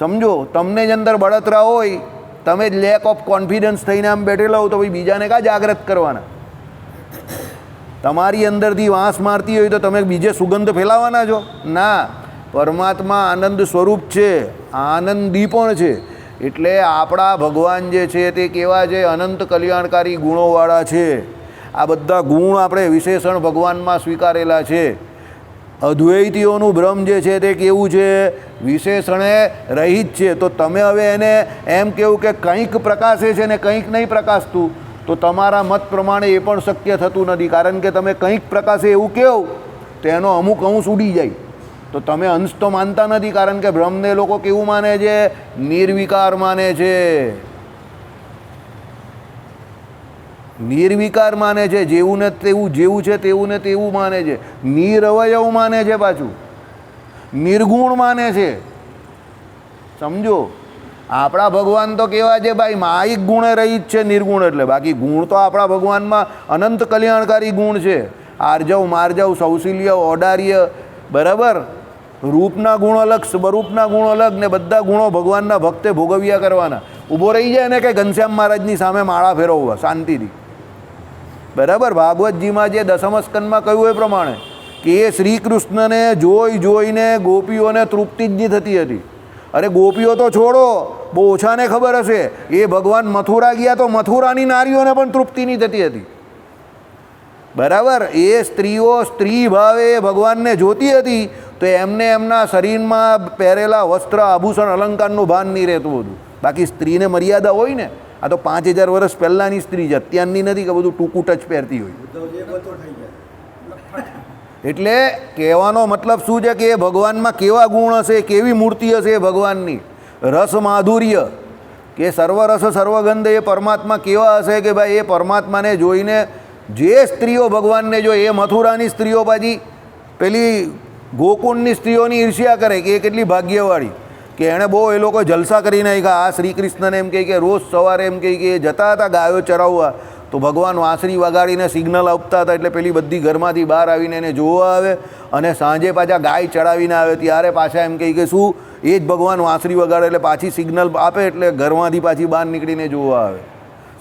S1: સમજો, તમને જ અંદર બળતરા હોય, તમે જ લેક ઓફ કોન્ફિડન્સ થઈને આમ બેઠેલા હો, તો ભાઈ બીજાને કાં જાગૃત કરવાના? તમારી અંદરથી વાંસ મારતી હોય તો તમે બીજે સુગંધ ફેલાવાના છો? ના. પરમાત્મા આનંદ સ્વરૂપ છે, આનંદી પણ છે. એટલે આપણા ભગવાન જે છે તે કેવા છે? અનંત કલ્યાણકારી ગુણોવાળા છે. આ બધા ગુણ આપણે વિશેષણ ભગવાનમાં સ્વીકારેલા છે. અદ્વૈતીઓનું બ્રહ્મ જે છે તે કેવું છે? વિશેષણે રહિત છે. તો તમે હવે એને એમ કેવું કે કંઈક પ્રકાશે છે ને કંઈક નહીં પ્રકાશતું, તો તમારા મત પ્રમાણે એ પણ શક્ય થતું નથી. કારણ કે તમે કંઈક પ્રકાશે એવું કહો તો એનો અમુક અંશ ઉડી જાય. તો તમે અંશ તો માનતા નથી, કારણ કે બ્રહ્મને લોકો કેવું માને છે? નિર્વિકાર માને છે. નિર્વિકાર માને છે, જેવું ને તેવું, જેવું છે તેવું ને તેવું માને છે. નિરવયવ માને છે, પાછું નિર્ગુણ માને છે. સમજો, આપણા ભગવાન તો કેવા છે ભાઈ? માયિક ગુણે રહિત છે, નિર્ગુણ એટલે. બાકી ગુણ તો આપણા ભગવાનમાં અનંત કલ્યાણકારી ગુણ છે. આર્જવ, માર્જવ, સૌશીલ્ય, ઔદાર્ય, બરાબર. રૂપના ગુણ અલગ, સ્વરૂપના ગુણ અલગ, ને બધા ગુણો ભગવાનના ભક્તે ભોગવ્યા કરવાના. ઊભો રહી જાય ને કે ઘનશ્યામ મહારાજની સામે માળા ફેરવવા શાંતિથી. બરાબર, ભાગવતજીમાં જે દસમ સ્કંદમાં કહ્યું એ પ્રમાણે કે એ શ્રી કૃષ્ણને જોઈને ગોપીઓને તૃપ્તિ જ નહીં થતી હતી. અરે ગોપીઓ તો છોડો, બહુ ઓછાને ખબર હશે, એ ભગવાન મથુરા ગયા તો મથુરાની નારીઓને પણ તૃપ્તિ નહીં થતી હતી. બરાબર, એ સ્ત્રીઓ સ્ત્રી ભાવે ભગવાનને જોતી હતી, તો એમને એમના શરીરમાં પહેરેલા વસ્ત્ર, આભૂષણ, અલંકારનું ભાન નહીં રહેતું હતું. બાકી સ્ત્રીને મર્યાદા હોય ને. આ તો 5000 વર્ષ પહેલાંની સ્ત્રી છે, અત્યારની નથી કે બધું ટૂંકું ટચ પહેરતી હોય. એટલે કહેવાનો મતલબ શું છે કે એ ભગવાનમાં કેવા ગુણ હશે, કેવી મૂર્તિ હશે એ ભગવાનની. રસ માધુર્ય કે સર્વરસ સર્વગંધ એ પરમાત્મા કેવા હશે કે ભાઈ એ પરમાત્માને જોઈને જે સ્ત્રીઓ ભગવાનને જોઈ, એ મથુરાની સ્ત્રીઓ પાછી પેલી ગોકુળની સ્ત્રીઓની ઈર્ષ્યા કરે કે એ કેટલી ભાગ્યવાળી, કે એણે બહુ એ લોકો જલસા કરી નાખ્યા. આ શ્રી કૃષ્ણને એમ કહે કે રોજ સવારે એમ કહે કે જતા હતા ગાયો ચરાવવા, તો ભગવાન વાંસળી વગાડીને સિગ્નલ આપતા હતા, એટલે પેલી બધી ઘરમાંથી બહાર આવીને એને જોવા આવે, અને સાંજે પાછા ગાય ચડાવીને આવે ત્યારે પાછા એમ કહે કે શું એ જ ભગવાન વાંસળી વગાડે એટલે પાછી સિગ્નલ આપે, એટલે ઘરમાંથી પાછી બહાર નીકળીને જોવા આવે.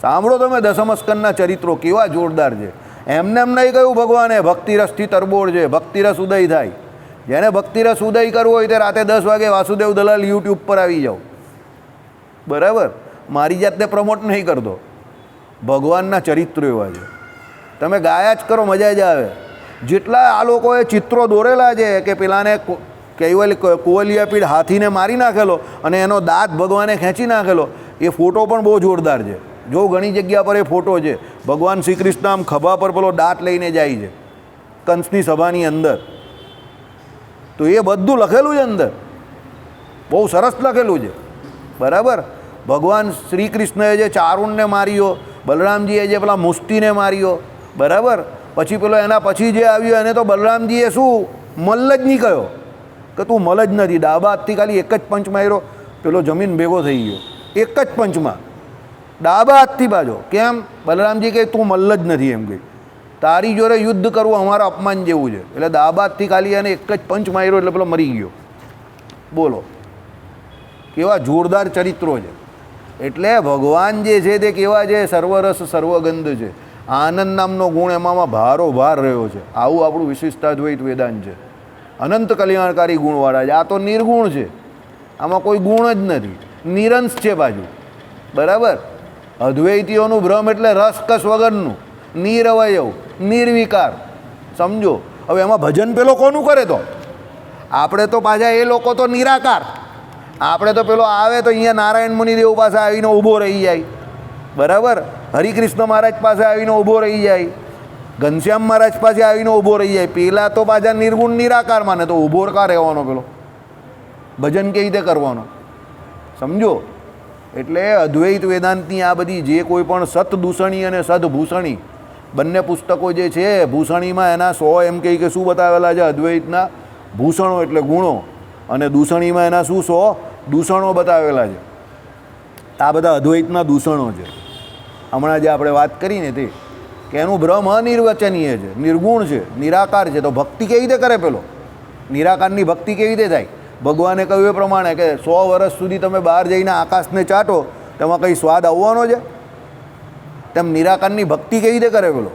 S1: સાંભળો તમે દસમ સ્કંદના ચરિત્રો કેવા જોરદાર છે. એમને એમ નહીં કહ્યું ભગવાને ભક્તિરસથી તરબોળ છે, ભક્તિરસ ઉદય થાય. જેને ભક્તિરસ ઉદય કરવો હોય તે રાતે 10 વાગે વાસુદેવ દલાલ યુટ્યુબ પર આવી જાઓ. બરાબર, મારી જાતને પ્રમોટ નહીં કરતો. ભગવાનના ચરિત્રો એવા છે, તમે ગાયા જ કરો, મજા જ આવે. જેટલા આ લોકોએ ચિત્રો દોરેલા છે કે પેલાને કુવલિયા પીઠ હાથીને મારી નાખેલો અને એનો દાંત ભગવાને ખેંચી નાખેલો, એ ફોટો પણ બહુ જોરદાર છે. જો ઘણી જગ્યા પર એ ફોટો છે, ભગવાન શ્રી કૃષ્ણ આમ ખભા પર પેલો દાંત લઈને જાય છે કંસની સભાની અંદર. તો એ બધું લખેલું છે અંદર, બહુ સરસ લખેલું છે. બરાબર, ભગવાન શ્રી કૃષ્ણએ જે ચારુણને માર્યો, બલરામજીએ જે પેલા મુષ્ટિને માર્યો, બરાબર, પછી પેલો એના પછી જે આવ્યો એને તો બલરામજીએ શું મલ્લ જ નહીં કહ્યો કે તું મલ જ નથી. ડાબા હાથથી ખાલી એક જ પંચ માર્યો, પેલો જમીન ભેગો થઈ ગયો એક જ પંચમાં, ડાબા હાથથી બાજો. કેમ? બલરામજી કહે તું મલ્લ જ નથી, એમ કહી તારી જોડે યુદ્ધ કરવું અમારા અપમાન જેવું છે. એટલે ડાબા હાથથી ખાલી એને એક જ પંચ માર્યો એટલે પેલો મરી ગયો. બોલો કેવા જોરદાર ચરિત્રો છે. એટલે ભગવાન જે છે તે કેવા છે, સર્વરસ સર્વગંધ છે. આનંદ નામનો ગુણ એમાં ભારો ભાર રહ્યો છે. આવું આપણું વિશિષ્ટાદ્વૈત વેદાંત છે. અનંત કલ્યાણકારી ગુણવાળા છે. આ તો નિર્ગુણ છે, આમાં કોઈ ગુણ જ નથી, નિરંશ છે બાજુ. બરાબર, અદ્વૈતીઓનું ભ્રમ એટલે રસકસ વગરનું, નિરવયવ, નિર્વિકાર. સમજો. હવે એમાં ભજન પેલો કોનું કરે? તો આપણે તો પાછા એ લોકો તો નિરાકાર. આપણે તો પેલો આવે તો અહીંયા નારાયણ મુનિદેવ પાસે આવીને ઊભો રહી જાય. બરાબર, હરિકૃષ્ણ મહારાજ પાસે આવીને ઊભો રહી જાય, ઘનશ્યામ મહારાજ પાસે આવીને ઊભો રહી જાય. પેલા તો પાછા નિર્ગુણ નિરાકાર માને, તો ઊભો કા રહેવાનો? પેલો ભજન કેવી રીતે કરવાનો? સમજો. એટલે અદ્વૈત વેદાંતની આ બધી જે કોઈ પણ સતદૂષણી અને સદભૂષણી બંને પુસ્તકો જે છે, ભૂષણીમાં એના 100 એમ કહી કે શું બતાવેલા છે અદ્વૈતના ભૂષણો એટલે ગુણો, અને દૂષણીમાં એના શું 100 દૂષણો બતાવેલા છે. આ બધા અદ્વૈતના દૂષણો છે. હમણાં જે આપણે વાત કરીને તે કે એનું ભ્રમ અનિર્વચનીય છે, નિર્ગુણ છે, નિરાકાર છે. તો ભક્તિ કેવી રીતે કરે? પેલો નિરાકારની ભક્તિ કેવી રીતે થાય? ભગવાને કહ્યું એ પ્રમાણે કે 100 વર્ષ સુધી તમે બહાર જઈને આકાશને ચાટો, તેમાં કંઈ સ્વાદ આવવાનો છે? તેમ નિરાકારની ભક્તિ કેવી રીતે કરે પેલો?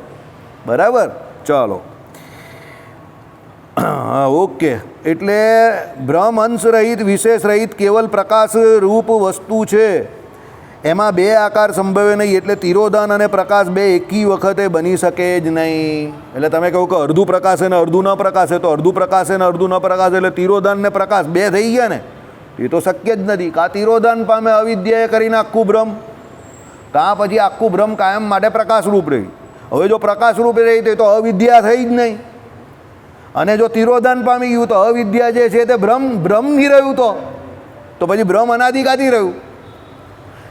S1: બરાબર, ચાલો. હા, ઓકે. એટલે બ્રહ્મ અંશ રહિત, વિશેષ રહિત, કેવલ પ્રકાશ રૂપ વસ્તુ છે. એમાં બે આકાર સંભવે નહીં. એટલે તિરોધાન અને પ્રકાશ બે એકી વખતે બની શકે જ નહીં. એટલે તમે કહો કે અડધું પ્રકાશે ને અડધું ન પ્રકાશે, તો અડધું પ્રકાશે ને અડધું ન પ્રકાશે એટલે તિરોધાન ને પ્રકાશ બે થઈ ગયા ને? એ તો શક્ય જ નથી. કાં તિરોધાન પામે અવિદ્યાએ કરીને આખું બ્રહ્મ, કાં પછી આખું બ્રહ્મ કાયમ માટે પ્રકાશરૂપ રહી. હવે જો પ્રકાશરૂપ રહી તો અવિદ્યા થઈ જ નહીં. અને જો તિરોધાન પામી ગયું તો અવિદ્યા જે છે તે બ્રહ્મ નહીં રહ્યું. તો પછી બ્રહ્મ અનાદિકાથી રહ્યું.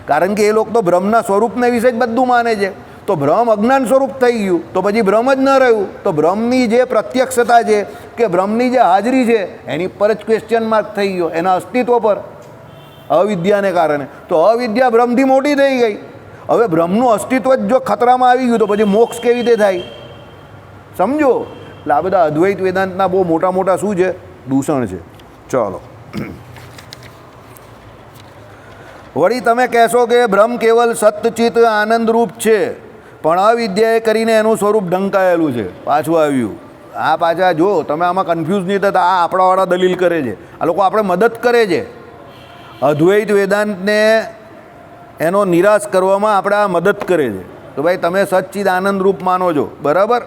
S1: કારણ કે એ લોકો તો બ્રહ્મના સ્વરૂપને વિશે જ બધું માને છે. તો બ્રહ્મ અજ્ઞાન સ્વરૂપ થઈ ગયું તો પછી બ્રહ્મ જ ન રહ્યું. તો બ્રહ્મની જે પ્રત્યક્ષતા છે કે બ્રહ્મની જે હાજરી છે એની પર જ ક્વેશ્ચન માર્ક થઈ ગયો, એના અસ્તિત્વ પર, અવિદ્યાને કારણે. તો અવિદ્યા બ્રહ્મથી મોટી થઈ ગઈ. હવે બ્રહ્મનું અસ્તિત્વ જ જો ખતરામાં આવી ગયું તો પછી મોક્ષ કેવી રીતે થાય? સમજો. એટલે આ બધા અદ્વૈત વેદાંતના બહુ મોટા મોટા શું છે? દૂષણ છે. ચાલો. વળી તમે કહેશો કે બ્રહ્મ કેવલ સતચિત આનંદરૂપ છે, પણ અવિદ્યાએ કરીને એનું સ્વરૂપ ઢંકાયેલું છે. પાછું આવ્યું. આ પાછા જો તમે આમાં કન્ફ્યુઝ નહીં થતા, આ આપણાવાળા દલીલ કરે છે. આ લોકો આપણે મદદ કરે છે. અદ્વૈત વેદાંતને એનો નિરાશ કરવામાં આપણે આ મદદ કરે છે. તો ભાઈ તમે સચ્ચિદ આનંદરૂપ માનો છો, બરાબર,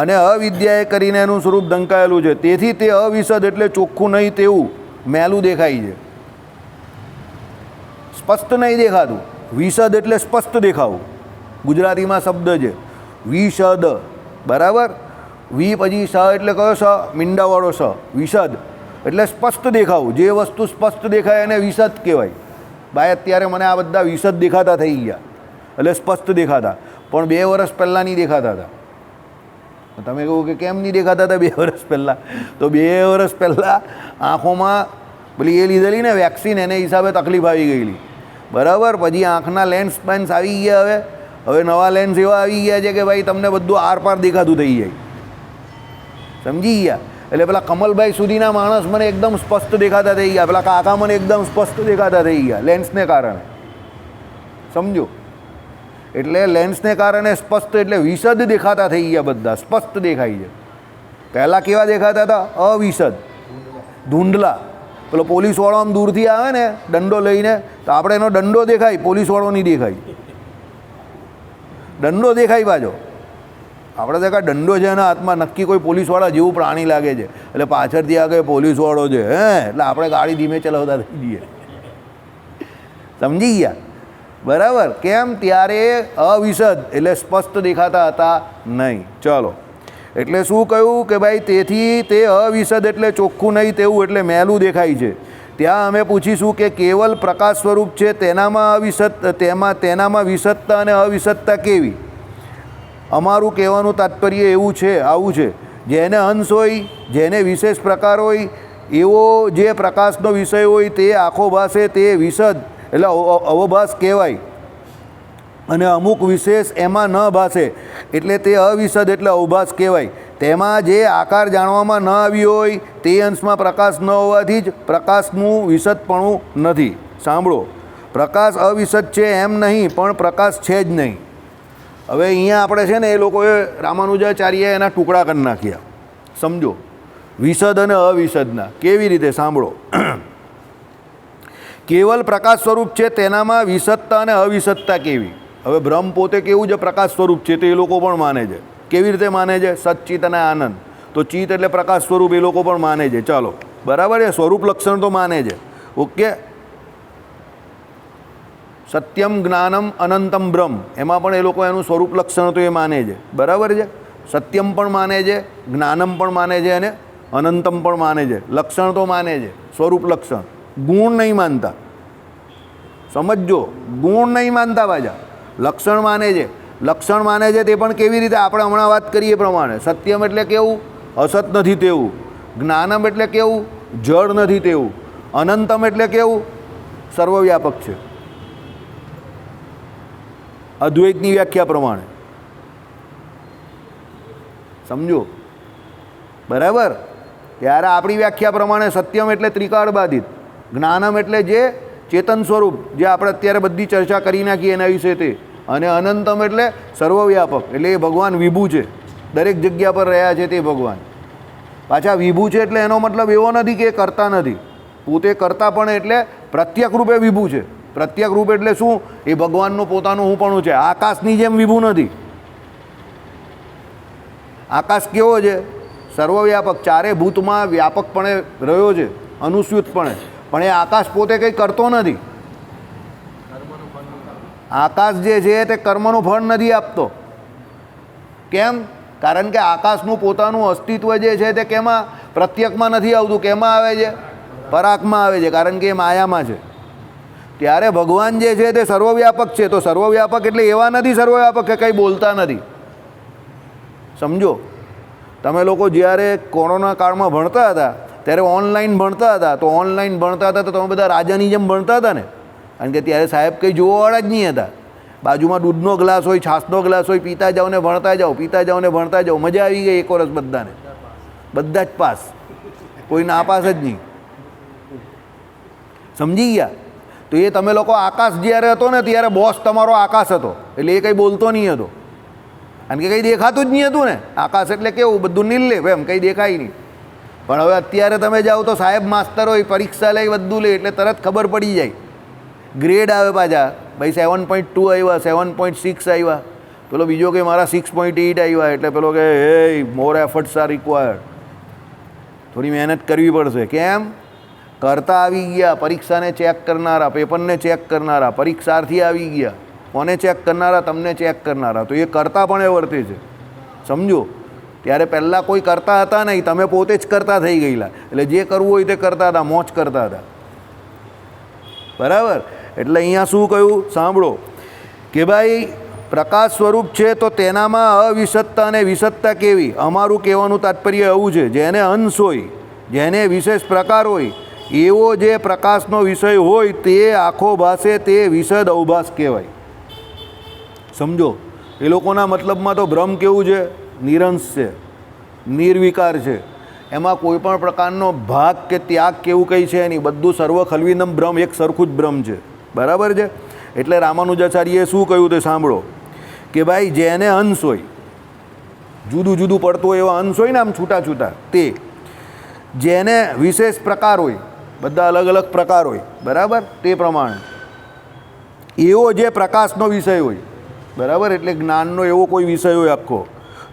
S1: અને અવિદ્યાએ કરીને એનું સ્વરૂપ ઢંકાયેલું છે. તેથી તે અવિશદ એટલે ચોખ્ખું નહીં તેવું મેલું દેખાય છે, સ્પષ્ટ નહીં દેખાતું. વિશદ એટલે સ્પષ્ટ દેખાવું. ગુજરાતીમાં શબ્દ છે વિશદ, બરાબર. વી પછી સ એટલે કયો? સ, મીંડાવાળો સ. વિશદ એટલે સ્પષ્ટ દેખાવું. જે વસ્તુ સ્પષ્ટ દેખાય એને વિશદ કહેવાય. ભાઈ અત્યારે મને આ બધા વિશદ દેખાતા થઈ ગયા, એટલે સ્પષ્ટ દેખાતા, પણ 2 વર્ષ પહેલાં નહીં દેખાતા હતા. તમે કહો કે કેમ નહીં દેખાતા હતા 2 વર્ષ પહેલાં? તો 2 વર્ષ પહેલાં આંખોમાં પેલી એ લીધેલી ને વેક્સિન, એને હિસાબે તકલીફ આવી ગયેલી, બરાબર. પછી આંખના લેન્સ પેન્સ આવી ગયા. હવે નવા લેન્સ એવા આવી ગયા છે કે ભાઈ તમને બધું આરપાર દેખાતું થઈ જાય. સમજી ગયા? એટલે પેલા કમલભાઈ સુધીના માણસ મને એકદમ સ્પષ્ટ દેખાતા થઈ ગયા, પેલા કાકા મને એકદમ સ્પષ્ટ દેખાતા થઈ ગયા લેન્સને કારણે. સમજો. એટલે લેન્સને કારણે સ્પષ્ટ એટલે વિશદ દેખાતા થઈ ગયા, બધા સ્પષ્ટ દેખાય છે. પહેલાં કેવા દેખાતા હતા? અવિશદ, ધૂંધલા. પેલો પોલીસવાળો આમ દૂરથી આવે ને દંડો લઈને તો આપણે એનો દંડો દેખાય, પોલીસવાળો નહીં દેખાય. દંડો દેખાય પાછો. આપણે તો કાંઈ દંડો છે એના હાથમાં, નક્કી કોઈ પોલીસવાળા જેવું પ્રાણી લાગે છે એટલે પાછળથી આગળ પોલીસવાળો છે એટલે આપણે ગાડી ધીમે ચલાવતા થઈ જઈએ. સમજી ગયા? બરાબર. કેમ? ત્યારે અવિશદ એટલે સ્પષ્ટ દેખાતા હતા નહીં. ચલો, એટલે શું કહ્યું કે ભાઈ તેથી તે અવિશદ એટલે ચોખ્ખું નહીં તેવું એટલે મેલું દેખાય છે. ત્યાં અમે પૂછીશું કે કેવલ પ્રકાશ સ્વરૂપ છે તેનામાં તેનામાં વિશદતા અને અવિશદતા કેવી? અમારું કહેવાનું તાત્પર્ય એવું છે, આવું છે, જેને અંશ હોય, જેને વિશેષ પ્રકાર હોય, એવો જે પ્રકાશનો વિષય હોય તે આખો ભાસે તે વિશદ એટલે અવભાસ કહેવાય, અને અમુક વિશેષ એમાં ન ભાસે એટલે તે અવિશદ એટલે અવભાસ કહેવાય. તેમાં જે આકાર જાણવામાં ન આવ્યો હોય તે અંશમાં પ્રકાશ ન હોવાથી જ પ્રકાશનું વિશદપણું નથી. સાંભળો, પ્રકાશ અવિશદ છે એમ નહીં, પણ પ્રકાશ છે જ નહીં. હવે અહીંયા આપણે છે ને એ લોકોએ રામાનુજાચાર્યએ એના ટુકડા કરી નાખ્યા. સમજો, વિશદ અને અવિશદના. કેવી રીતે? સાંભળો. કેવલ પ્રકાશ સ્વરૂપ છે તેનામાં વિશદતા અને અવિશદતા કેવી? હવે બ્રહ્મ પોતે કેવું છે? પ્રકાશ સ્વરૂપ છે. તે એ લોકો પણ માને છે. કેવી રીતે માને છે? સચ્ચિત અને આનંદ. તો ચિત્ત એટલે પ્રકાશ સ્વરૂપ, એ લોકો પણ માને છે. ચાલો, બરાબર છે. સ્વરૂપ લક્ષણ તો માને છે. ઓકે. સત્યમ જ્ઞાનમ અનંતમ બ્રહ્મ, એમાં પણ એ લોકો એનું સ્વરૂપ લક્ષણ તો એ માને છે. બરાબર છે. સત્યમ પણ માને છે, જ્ઞાનમ પણ માને છે અને અનંતમ પણ માને છે. લક્ષણ તો માને છે, સ્વરૂપ લક્ષણ. ગુણ નહીં માનતા. સમજો, ગુણ નહીં માનતા પાછા. લક્ષણ માને છે. લક્ષણ માને છે તે પણ કેવી રીતે? આપણે હમણાં વાત કરીએ પ્રમાણે. સત્યમ એટલે કેવું? અસત નથી તેવું. જ્ઞાનમ એટલે કેવું? જડ નથી તેવું. અનંતમ એટલે કેવું? સર્વવ્યાપક છે. અદ્વૈતની વ્યાખ્યા પ્રમાણે. સમજો, બરાબર? ત્યારે આપણી વ્યાખ્યા પ્રમાણે સત્યમ એટલે ત્રિકાળ બાધિત, જ્ઞાનમ એટલે જે ચેતન સ્વરૂપ, જે આપણે અત્યારે બધી ચર્ચા કરી નાખી એના વિશે તે, અને અનંતમ એટલે સર્વવ્યાપક, એટલે એ ભગવાન વિભુ છે, દરેક જગ્યા પર રહ્યા છે તે ભગવાન. પાછા વિભુ છે એટલે એનો મતલબ એવો નથી કે કરતા નથી, પોતે કરતા પણ એટલે પ્રત્યક્ષ રૂપે વિભુ છે. પ્રત્યક્ષ રૂપ એટલે શું? એ ભગવાનનું પોતાનું હું પણ છે. આકાશની જેમ વિભુ નથી. આકાશ કેવો છે? સર્વવ્યાપક, ચારે ભૂતમાં વ્યાપકપણે રહ્યો છે, અનુસ્યુતપણે. પણ એ આકાશ પોતે કંઈ કરતો નથી. આકાશ જે છે તે કર્મનું ફળ નથી આપતો. કેમ? કારણ કે આકાશનું પોતાનું અસ્તિત્વ જે છે તે કેમાં? પ્રત્યક્ષમાં નથી આવતું. કેમાં આવે છે? પરાગમાં આવે છે, કારણ કે એ માયામાં છે. ત્યારે ભગવાન જે છે તે સર્વવ્યાપક છે. તો સર્વવ્યાપક એટલે એવા નથી સર્વવ્યાપક કે કંઈ બોલતા નથી. સમજો, તમે લોકો જ્યારે કોરોના કાળમાં ભણતા હતા ત્યારે ઓનલાઈન ભણતા હતા, તો ઓનલાઈન ભણતા હતા તો તમે બધા રાજાની જેમ ભણતા હતા ને, કારણ કે ત્યારે સાહેબ કંઈ જોવાવાળા જ નહીં હતા. બાજુમાં દૂધનો ગ્લાસ હોય, છાશનો ગ્લાસ હોય, પીતા જાઓ ને ભણતા જાઓ, પીતા જાઓ ને ભણતા જાઓ. મજા આવી ગઈ એક વર્ષ બધાને. બધા જ પાસ, કોઈ નાપાસ જ નહીં. સમજી ગયા? તો એ તમે લોકો આકાશ જ્યારે હતો ને ત્યારે બોસ તમારો આકાશ હતો, એટલે એ કંઈ બોલતો નહીં હતો, કારણ કે કંઈ દેખાતું જ નહીં હતું ને. આકાશ એટલે કેવું? બધું નિર્લેપ, એમ કંઈ દેખાય નહીં. પણ હવે અત્યારે તમે જાઓ તો સાહેબ માસ્તર હોય, પરીક્ષા લઈ, બધું લે, એટલે તરત ખબર પડી જાય. ગ્રેડ આવે પાછા, ભાઈ 7.2 આવ્યા, 7.6 આવ્યા. પેલો બીજો કે મારા 6.8 આવ્યા, એટલે પેલો કે હે મોર એફર્ટ્સ આર રિક્વાયર્ડ, થોડી મહેનત કરવી પડશે. કેમ? કરતા આવી ગયા, પરીક્ષાને ચેક કરનારા, પેપરને ચેક કરનારા, પરીક્ષાર્થી આવી ગયા. કોને ચેક કરનારા? તમને ચેક કરનારા. તો એ કરતા પણ એ વર્તે છે. સમજો, ત્યારે પહેલાં કોઈ કરતા હતા નહીં, તમે પોતે જ કરતા થઈ ગયેલા. એટલે જે કરવું હોય તે કરતા હતા, મોજ કરતા હતા. બરાબર? એટલે અહીંયા શું કહ્યું? સાંભળો કે ભાઈ પ્રકાશ સ્વરૂપ છે તો તેનામાં અવિશદતા અને વિશદતા કેવી? અમારું કહેવાનું તાત્પર્ય એવું છે, જેને અંશ હોય, જેને વિશેષ પ્રકાર હોય, એવો જે પ્રકાશનો વિષય હોય તે આખો ભાસે તે વિશદ અવભાસ કહેવાય. સમજો, એ લોકોના મતલબમાં તો બ્રહ્મ કેવું છે? નિરંશ છે, નિર્વિકાર છે. એમાં કોઈ પણ પ્રકારનો ભાગ કે ત્યાગ કેવું કંઈ છે નહીં. બધું સર્વ ખલવિદમ બ્રહ્મ, એક સરખું જ બ્રહ્મ છે. બરાબર છે? એટલે રામાનુજાચાર્યએ શું કહ્યું તે સાંભળો કે ભાઈ જેને અંશ હોય, જુદું જુદું પડતું હોય એવા અંશ હોય ને આમ છૂટા છૂટા, તે જેને વિશેષ પ્રકાર હોય, બધા અલગ અલગ પ્રકાર હોય, બરાબર? તે પ્રમાણે એવો જે પ્રકાશનો વિષય હોય, બરાબર, એટલે જ્ઞાનનો એવો કોઈ વિષય હોય આખો,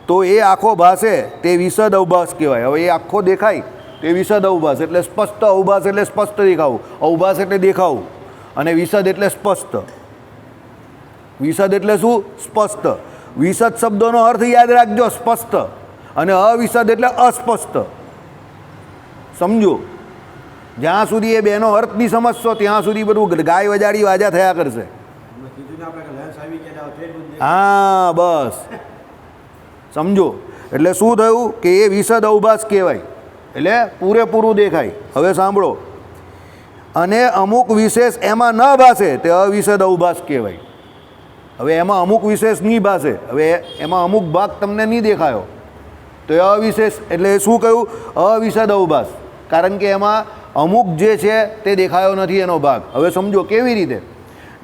S1: તો એ આખો ભાસે તે વિશદ અવભાસ કહેવાય. હવે એ આખો દેખાય તે વિશદ અવભાસ, એટલે સ્પષ્ટ અવભાસ એટલે સ્પષ્ટ દેખાવું, અવભાસ એટલે દેખાવું, અને વિશદ એટલે સ્પષ્ટ. વિશદ એટલે શું? સ્પષ્ટ. વિશદ શબ્દોનો અર્થ યાદ રાખજો, સ્પષ્ટ, અને અવિશદ એટલે અસ્પષ્ટ. સમજો, જ્યાં સુધી એ બેનો અર્થ નહીં સમજશો ત્યાં સુધી બધું ગાય વજાડી વાજા થયા કરશે. હા, બસ સમજો. એટલે શું થયું કે એ વિશદ અવભાસ કહેવાય, એટલે પૂરેપૂરું દેખાય. હવે સાંભળો, અને અમુક વિશેષ એમાં ન ભાસે તે અવિશદ અવભાસ કહેવાય. હવે એમાં અમુક વિશેષ નહીં ભાસે, હવે એમાં અમુક ભાગ તમને નહીં દેખાયો તો એ અવિશેષ, એટલે શું કહ્યું? અવિશદ અવભાસ. કારણ કે એમાં અમુક જે છે તે દેખાયો નથી એનો ભાગ. હવે સમજો કેવી રીતે.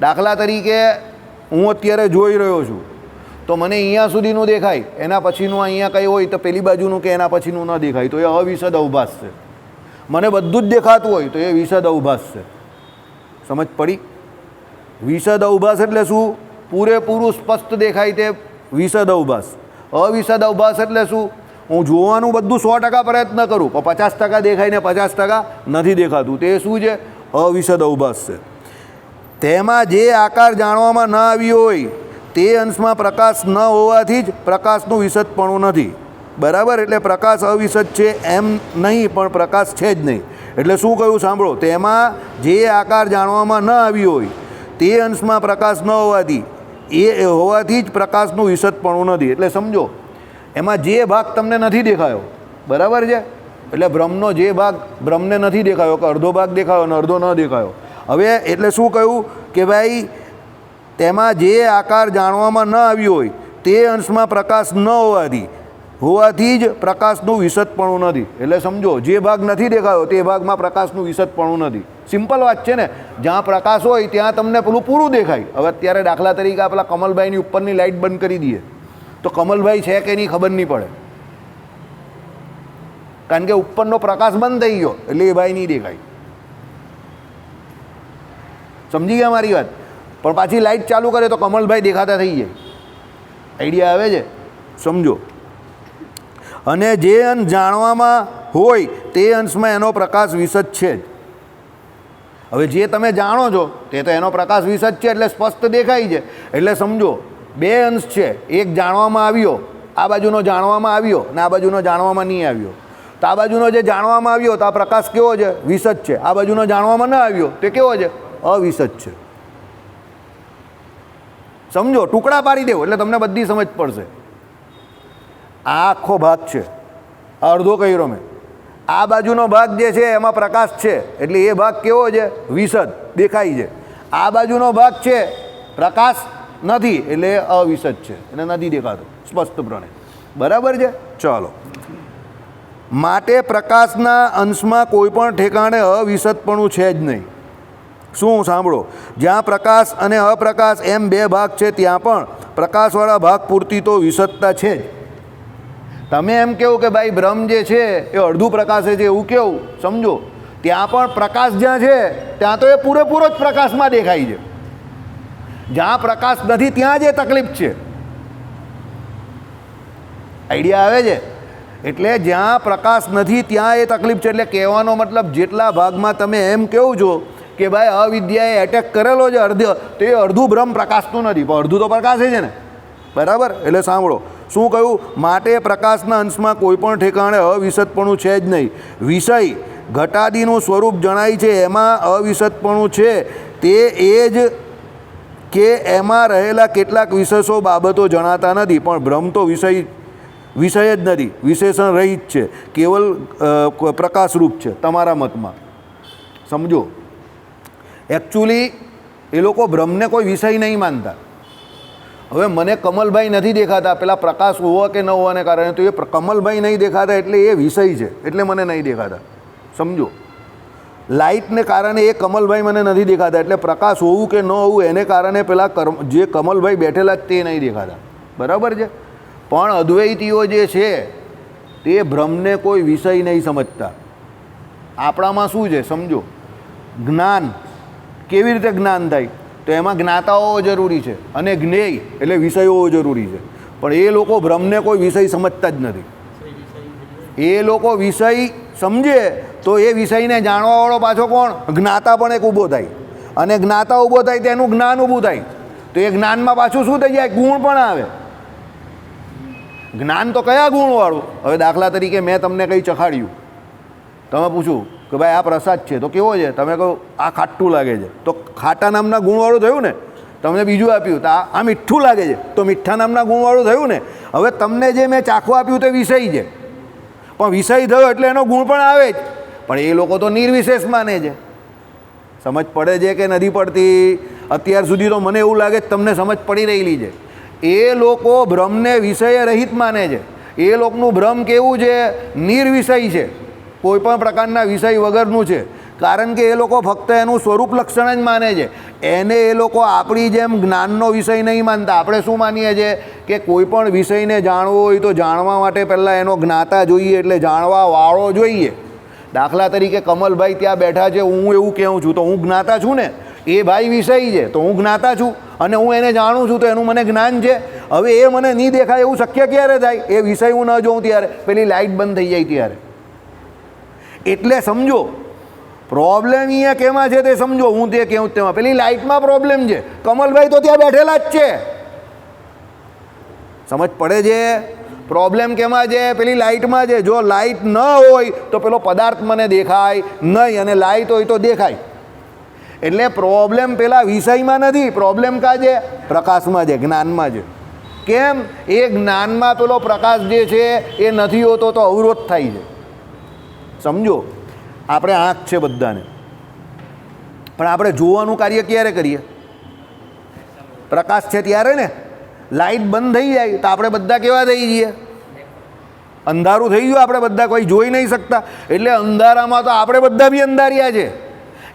S1: દાખલા તરીકે હું અત્યારે જોઈ રહ્યો છું તો મને અહીંયા સુધીનું દેખાય, એના પછીનું અહીંયા કંઈ હોય તો પેલી બાજુનું કે એના પછીનું ન દેખાય, તો એ અવિશદ અવભાસ છે. મને બધું જ દેખાતું હોય તો એ વિશદ અવભાસ છે. સમજ પડી? વિશદ અવભાસ એટલે શું? પૂરેપૂરું સ્પષ્ટ દેખાય તે વિશદ અવભાસ. અવિશદ અવભાસ એટલે શું? હું જોવાનું બધું 100% પ્રયત્ન કરું પણ 50% દેખાય ને 50% નથી દેખાતું, તે શું છે? અવિશદ અવભાસ છે. તેમાં જે આકાર જાણવામાં ન આવ્યો હોય તે અંશમાં પ્રકાશ ન હોવાથી જ પ્રકાશનું વિશદપણું નથી, બરાબર? એટલે પ્રકાશ અવિશદ છે એમ નહીં, પણ પ્રકાશ છે જ નહીં. એટલે શું કહ્યું? સાંભળો, તેમાં જે આકાર જાણવામાં ન આવ્યો હોય તે અંશમાં પ્રકાશ ન હોવાથી જ પ્રકાશનું વિશદપણું નથી. એટલે સમજો, એમાં જે ભાગ તમને નથી દેખાયો, બરાબર છે, એટલે બ્રહ્મનો જે ભાગ બ્રહ્મને નથી દેખાયો, કે અડધો ભાગ દેખાયો અને અડધો ન દેખાયો. હવે એટલે શું કહ્યું કે ભાઈ તેમાં જે આકાર જાણવામાં ન આવ્યો હોય તે અંશમાં પ્રકાશ ન હોવાથી જ પ્રકાશનું વિશદપણું નથી. એટલે સમજો, જે ભાગ નથી દેખાયો તે ભાગમાં પ્રકાશનું વિશદપણું નથી. સિમ્પલ વાત છે ને. જ્યાં પ્રકાશ હોય ત્યાં તમને પેલું પૂરું દેખાય. હવે અત્યારે દાખલા તરીકે આપણા કમલભાઈની ઉપરની લાઇટ બંધ કરી દઈએ તો કમલભાઈ છે કે નહીં ખબર નહીં પડે, કારણ કે ઉપરનો પ્રકાશ બંધ થઈ ગયો એટલે એ ભાઈ નહીં દેખાય. સમજી ગયા મારી વાત? પણ પાછી લાઇટ ચાલુ કરે તો કમલભાઈ દેખાતા થઈ જાય. આઈડિયા આવે છે? સમજો. અને જે અંશ જાણવામાં હોય તે અંશમાં એનો પ્રકાશ વિશદ છે જ. હવે જે તમે જાણો છો તે તો એનો પ્રકાશ વિશદ છે એટલે સ્પષ્ટ દેખાય છે. એટલે સમજો, બે અંશ છે, એક જાણવામાં આવ્યો, આ બાજુનો જાણવામાં આવ્યો, ને આ બાજુનો જાણવામાં નહીં આવ્યો. તો આ બાજુનો જે જાણવામાં આવ્યો તો આ પ્રકાશ કેવો છે? વિશદ છે. આ બાજુનો જાણવામાં ન આવ્યો તે કેવો છે? અવિશદ છે. સમજો, ટુકડા પાડી દેવો એટલે તમને બધી સમજ પડશે. આ આખો ભાગ છે, અડધો કર્યો મેં. આ બાજુનો ભાગ જે છે એમાં પ્રકાશ છે એટલે એ ભાગ કેવો છે? વિશદ દેખાય છે. આ બાજુનો ભાગ છે પ્રકાશ નથી એટલે અવિશદ છે, એને નથી દેખાતો સ્પષ્ટપણે, બરાબર છે? ચાલો, માટે પ્રકાશના અંશમાં કોઈ પણ ઠેકાણે અવિશદપણું છે જ નહીં. શું? સાંભળો, જ્યાં પ્રકાશ અને અપ્રકાશ એમ બે ભાગ છે ત્યાં પણ પ્રકાશવાળા ભાગ પૂરતી તો વિશદતા છે જ. તમે એમ કહો કે ભાઈ બ્રહ્મ જે છે એ અડધું પ્રકાશે છે એવું કેવું? સમજો, ત્યાં પણ પ્રકાશ જ્યાં છે ત્યાં તો એ પૂરેપૂરો જ પ્રકાશમાં દેખાય છે. જ્યાં પ્રકાશ નથી ત્યાં જ એ તકલીફ છે. આઈડિયા આવે છે? એટલે જ્યાં પ્રકાશ નથી ત્યાં એ તકલીફ છે. એટલે કહેવાનો મતલબ, જેટલા ભાગમાં તમે એમ કહો છો કે ભાઈ અવિદ્યાએ એટેક કરેલો છે અડધો, તો એ અડધું બ્રહ્મ પ્રકાશતું નથી, પણ અડધું તો પ્રકાશે છે ને, બરાબર? એટલે સાંભળો શું કહ્યું? માટે પ્રકાશના અંશમાં કોઈ પણ ઠેકાણે અવિશદપણું છે જ નહીં. વિષય ઘટાદીનું સ્વરૂપ જણાય છે એમાં અવિશદપણું છે, તે એ જ કે એમાં રહેલા કેટલાક વિશેષો બાબતો જણાતા નથી. પણ બ્રહ્મ તો વિષય જ નથી, વિશેષણ રહિત છે, કેવલ પ્રકાશરૂપ છે તમારા મતમાં. સમજો, એકચ્યુઅલી એ લોકો બ્રહ્મને કોઈ વિષય નહીં માનતા. હવે મને કમલભાઈ નથી દેખાતા પેલા પ્રકાશ હોવા કે ન હોવાને કારણે, તો એ કમલભાઈ નહીં દેખાતા એટલે એ વિષય છે, એટલે મને નહીં દેખાતા. સમજો, લાઇટને કારણે એ કમલભાઈ મને નથી દેખાતા, એટલે પ્રકાશ હોવું કે ન હોવું એને કારણે પેલા જે કમલભાઈ બેઠેલા તે નહીં દેખાતા, બરાબર છે? પણ અદ્વૈતીઓ જે છે તે બ્રહ્મને કોઈ વિષય નહીં સમજતા. આપણામાં શું છે? સમજો, જ્ઞાન કેવી રીતે જ્ઞાન થાય? તો એમાં જ્ઞાતાઓ જરૂરી છે અને જ્ઞેય એટલે વિષયો જરૂરી છે. પણ એ લોકો બ્રહ્મને કોઈ વિષય સમજતા જ નથી. એ લોકો વિષય સમજે તો એ વિષયને જાણવાવાળો પાછો કોણ? જ્ઞાતા પણ એક ઊભો થાય, અને જ્ઞાતા ઊભો થાય તેનું જ્ઞાન ઊભું થાય. તો એ જ્ઞાનમાં પાછું શું થઈ જાય? ગુણ પણ આવે. જ્ઞાન તો કયા ગુણવાળું? હવે દાખલા તરીકે મેં તમને કંઈ ચખાડ્યું, તમે પૂછું કે ભાઈ આ પ્રસાદ છે તો કેવો છે? તમે કહો આ ખાટું લાગે છે, તો ખાટા નામના ગુણવાળું થયું ને. તમને બીજું આપ્યું તો આ મીઠું લાગે છે, તો મીઠા નામના ગુણવાળું થયું ને. હવે તમને જે મેં ચાખવા આપ્યું તે વિષય છે, પણ વિષય થયો એટલે એનો ગુણ પણ આવે જ. પણ એ લોકો તો નિર્વિશેષ માને છે. સમજ પડે છે કે નથી પડતી? અત્યાર સુધી તો મને એવું લાગે તમને સમજ પડી રહેલી છે. એ લોકો બ્રહ્મને વિષય રહિત માને છે. એ લોકોનું બ્રહ્મ કેવું છે? નિર્વિષય છે, કોઈ પણ પ્રકારના વિષય વગરનું છે. કારણ કે એ લોકો ફક્ત એનું સ્વરૂપ લક્ષણ જ માને છે. એને એ લોકો આપણી જેમ જ્ઞાનનો વિષય નહીં માનતા. આપણે શું માનીએ છીએ કે કોઈ પણ વિષયને જાણવો હોય તો જાણવા માટે પહેલાં એનો જ્ઞાતા જોઈએ, એટલે જાણવાવાળો જોઈએ. દાખલા તરીકે કમલભાઈ ત્યાં બેઠા છે, હું એવું કહું છું તો હું જ્ઞાતા છું ને. એ ભાઈ વિષય છે તો હું જ્ઞાતા છું, અને હું એને જાણું છું તો એનું મને જ્ઞાન છે. હવે એ મને નહીં દેખાય એવું શક્ય ક્યારે થાય? એ વિષય હું ન જોઉં ત્યારે, પેલી લાઇટ બંધ થઈ જાય ત્યારે. એટલે સમજો પ્રોબ્લેમ અહીંયા કેમાં છે તે સમજો. હું તે કહું તેમાં પેલી લાઇટમાં પ્રોબ્લેમ છે. કમલભાઈ તો ત્યાં બેઠેલા જ છે. સમજ પડે છે? પ્રોબ્લેમ કેમાં છે? પેલી લાઇટમાં છે. જો લાઇટ ન હોય તો પેલો પદાર્થ મને દેખાય નહીં, અને લાઇટ હોય તો દેખાય. એટલે પ્રોબ્લેમ પેલા વિષયમાં નથી, પ્રોબ્લેમ કાં છે? પ્રકાશમાં છે, જ્ઞાનમાં છે. કેમ? એ જ્ઞાનમાં પેલો પ્રકાશ જે છે એ નથી હોતો તો અવરોધ થાય છે. સમજો, આપણે આંખ છે બધાને, પણ આપણે જોવાનું કાર્ય ક્યારે કરીએ? પ્રકાશ છે ત્યારે ને. લાઇટ બંધ થઈ જાય તો આપણે બધા કેવા થઈ જઈએ? અંધારું થઈ ગયું, આપણે બધા કોઈ જોઈ નહીં શકતા. એટલે અંધારામાં તો આપણે બધા બી અંધારિયા છે.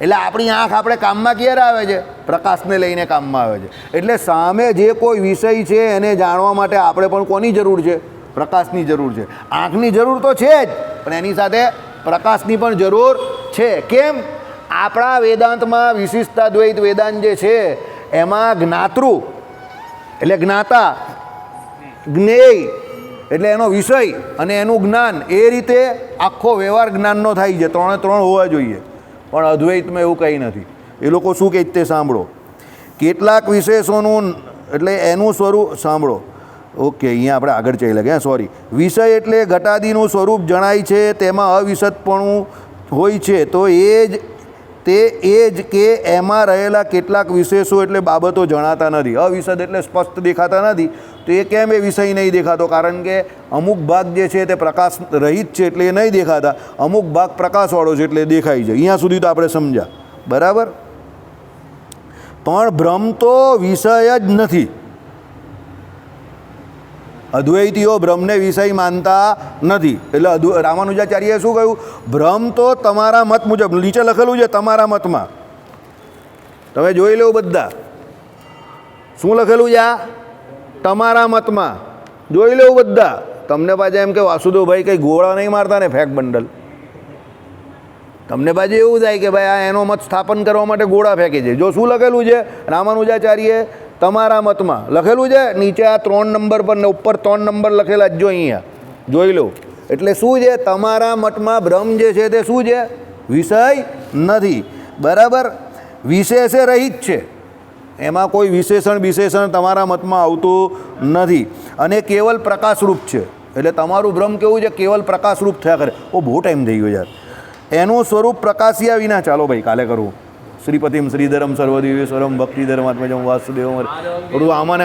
S1: એટલે આપણી આંખ આપણે કામમાં ક્યારે આવે છે? પ્રકાશને લઈને કામમાં આવે છે. એટલે સામે જે કોઈ વિષય છે એને જાણવા માટે આપણે પણ કોની જરૂર છે? પ્રકાશની જરૂર છે. આંખની જરૂર તો છે જ, પણ એની સાથે પ્રકાશની પણ જરૂર છે. કેમ? આપણા વેદાંતમાં વિશિષ્ટાદ્વૈત વેદાંત જે છે એમાં જ્ઞાતૃ એટલે જ્ઞાતા, જ્ઞેય એટલે એનો વિષય, અને એનું જ્ઞાન, એ રીતે આખો વ્યવહાર જ્ઞાનનો થાય છે. ત્રણે ત્રણ હોવા જોઈએ. પણ અદ્વૈતમાં એવું કંઈ નથી. એ લોકો શું કહે તે સાંભળો. કેટલાક વિશેષોનું એટલે એનું સ્વરૂપ સાંભળો. ઓકે, અહીંયા આપણે આગળ ચાલ્યા ગયા, સોરી. વિષય એટલે ઘટાદીનું સ્વરૂપ જણાય છે, તેમાં અવિશદપણું હોય છે. તો એ જ કે એમાં રહેલા કેટલાક વિશેષો એટલે બાબતો જણાતા નથી. અવિશદ એટલે સ્પષ્ટ દેખાતા નથી. તો એ કેમ એ વિષય નહીં દેખાતો? કારણ કે અમુક ભાગ જે છે તે પ્રકાશ રહિત છે એટલે એ નહીં દેખાતા, અમુક ભાગ પ્રકાશવાળો છે એટલે દેખાય છે. અહીંયા સુધી તો આપણે સમજ્યા, બરાબર. પણ ભ્રમ તો વિષય જ નથી. અદ્વૈતીઓ બ્રહ્મને વિષય માનતા નથી. એટલે રામાનુજાચાર્યએ શું કહ્યું? ભ્રમ તો તમારા મત મુજબ, નીચે લખેલું છે તમારા મતમાં, તમે જોઈ લો બધા શું લખેલું છે. આ તમારા મતમાં જોઈ લેવું બધા. તમને પાછા એમ કે વાસુદેવભાઈ કંઈ ગોળા નહીં મારતા ને ફેંક બંડલ. તમને પાછું એવું થાય કે ભાઈ આ એનો મત સ્થાપન કરવા માટે ગોળા ફેંકે છે. જો શું લખેલું છે રામાનુજાચાર્યએ? તમારા મતમાં લખેલું છે. નીચે આ 3 નંબર પર ને ઉપર 3 નંબર લખેલા જ જો અહીંયા જોઈ લો. એટલે શું છે? તમારા મતમાં બ્રહ્મ જે છે તે શું છે? વિષય નથી. બરાબર. વિશેષે રહિત છે, એમાં કોઈ વિશેષણ તમારા મતમાં આવતું નથી, અને કેવલ પ્રકાશરૂપ છે. એટલે તમારું બ્રહ્મ કેવું છે? કેવલ પ્રકાશરૂપ થયા કરે. બહુ ટાઈમ થઈ ગયો યાર. એનું સ્વરૂપ પ્રકાશ્યા વિના. ચાલો ભાઈ, કાલે કરવું. શ્રીપતિમ શ્રીધરમ સર્વદેવેશ્વરમ ભક્તિધર્માત્મજમ વાસુદેવમ. થોડું આમાં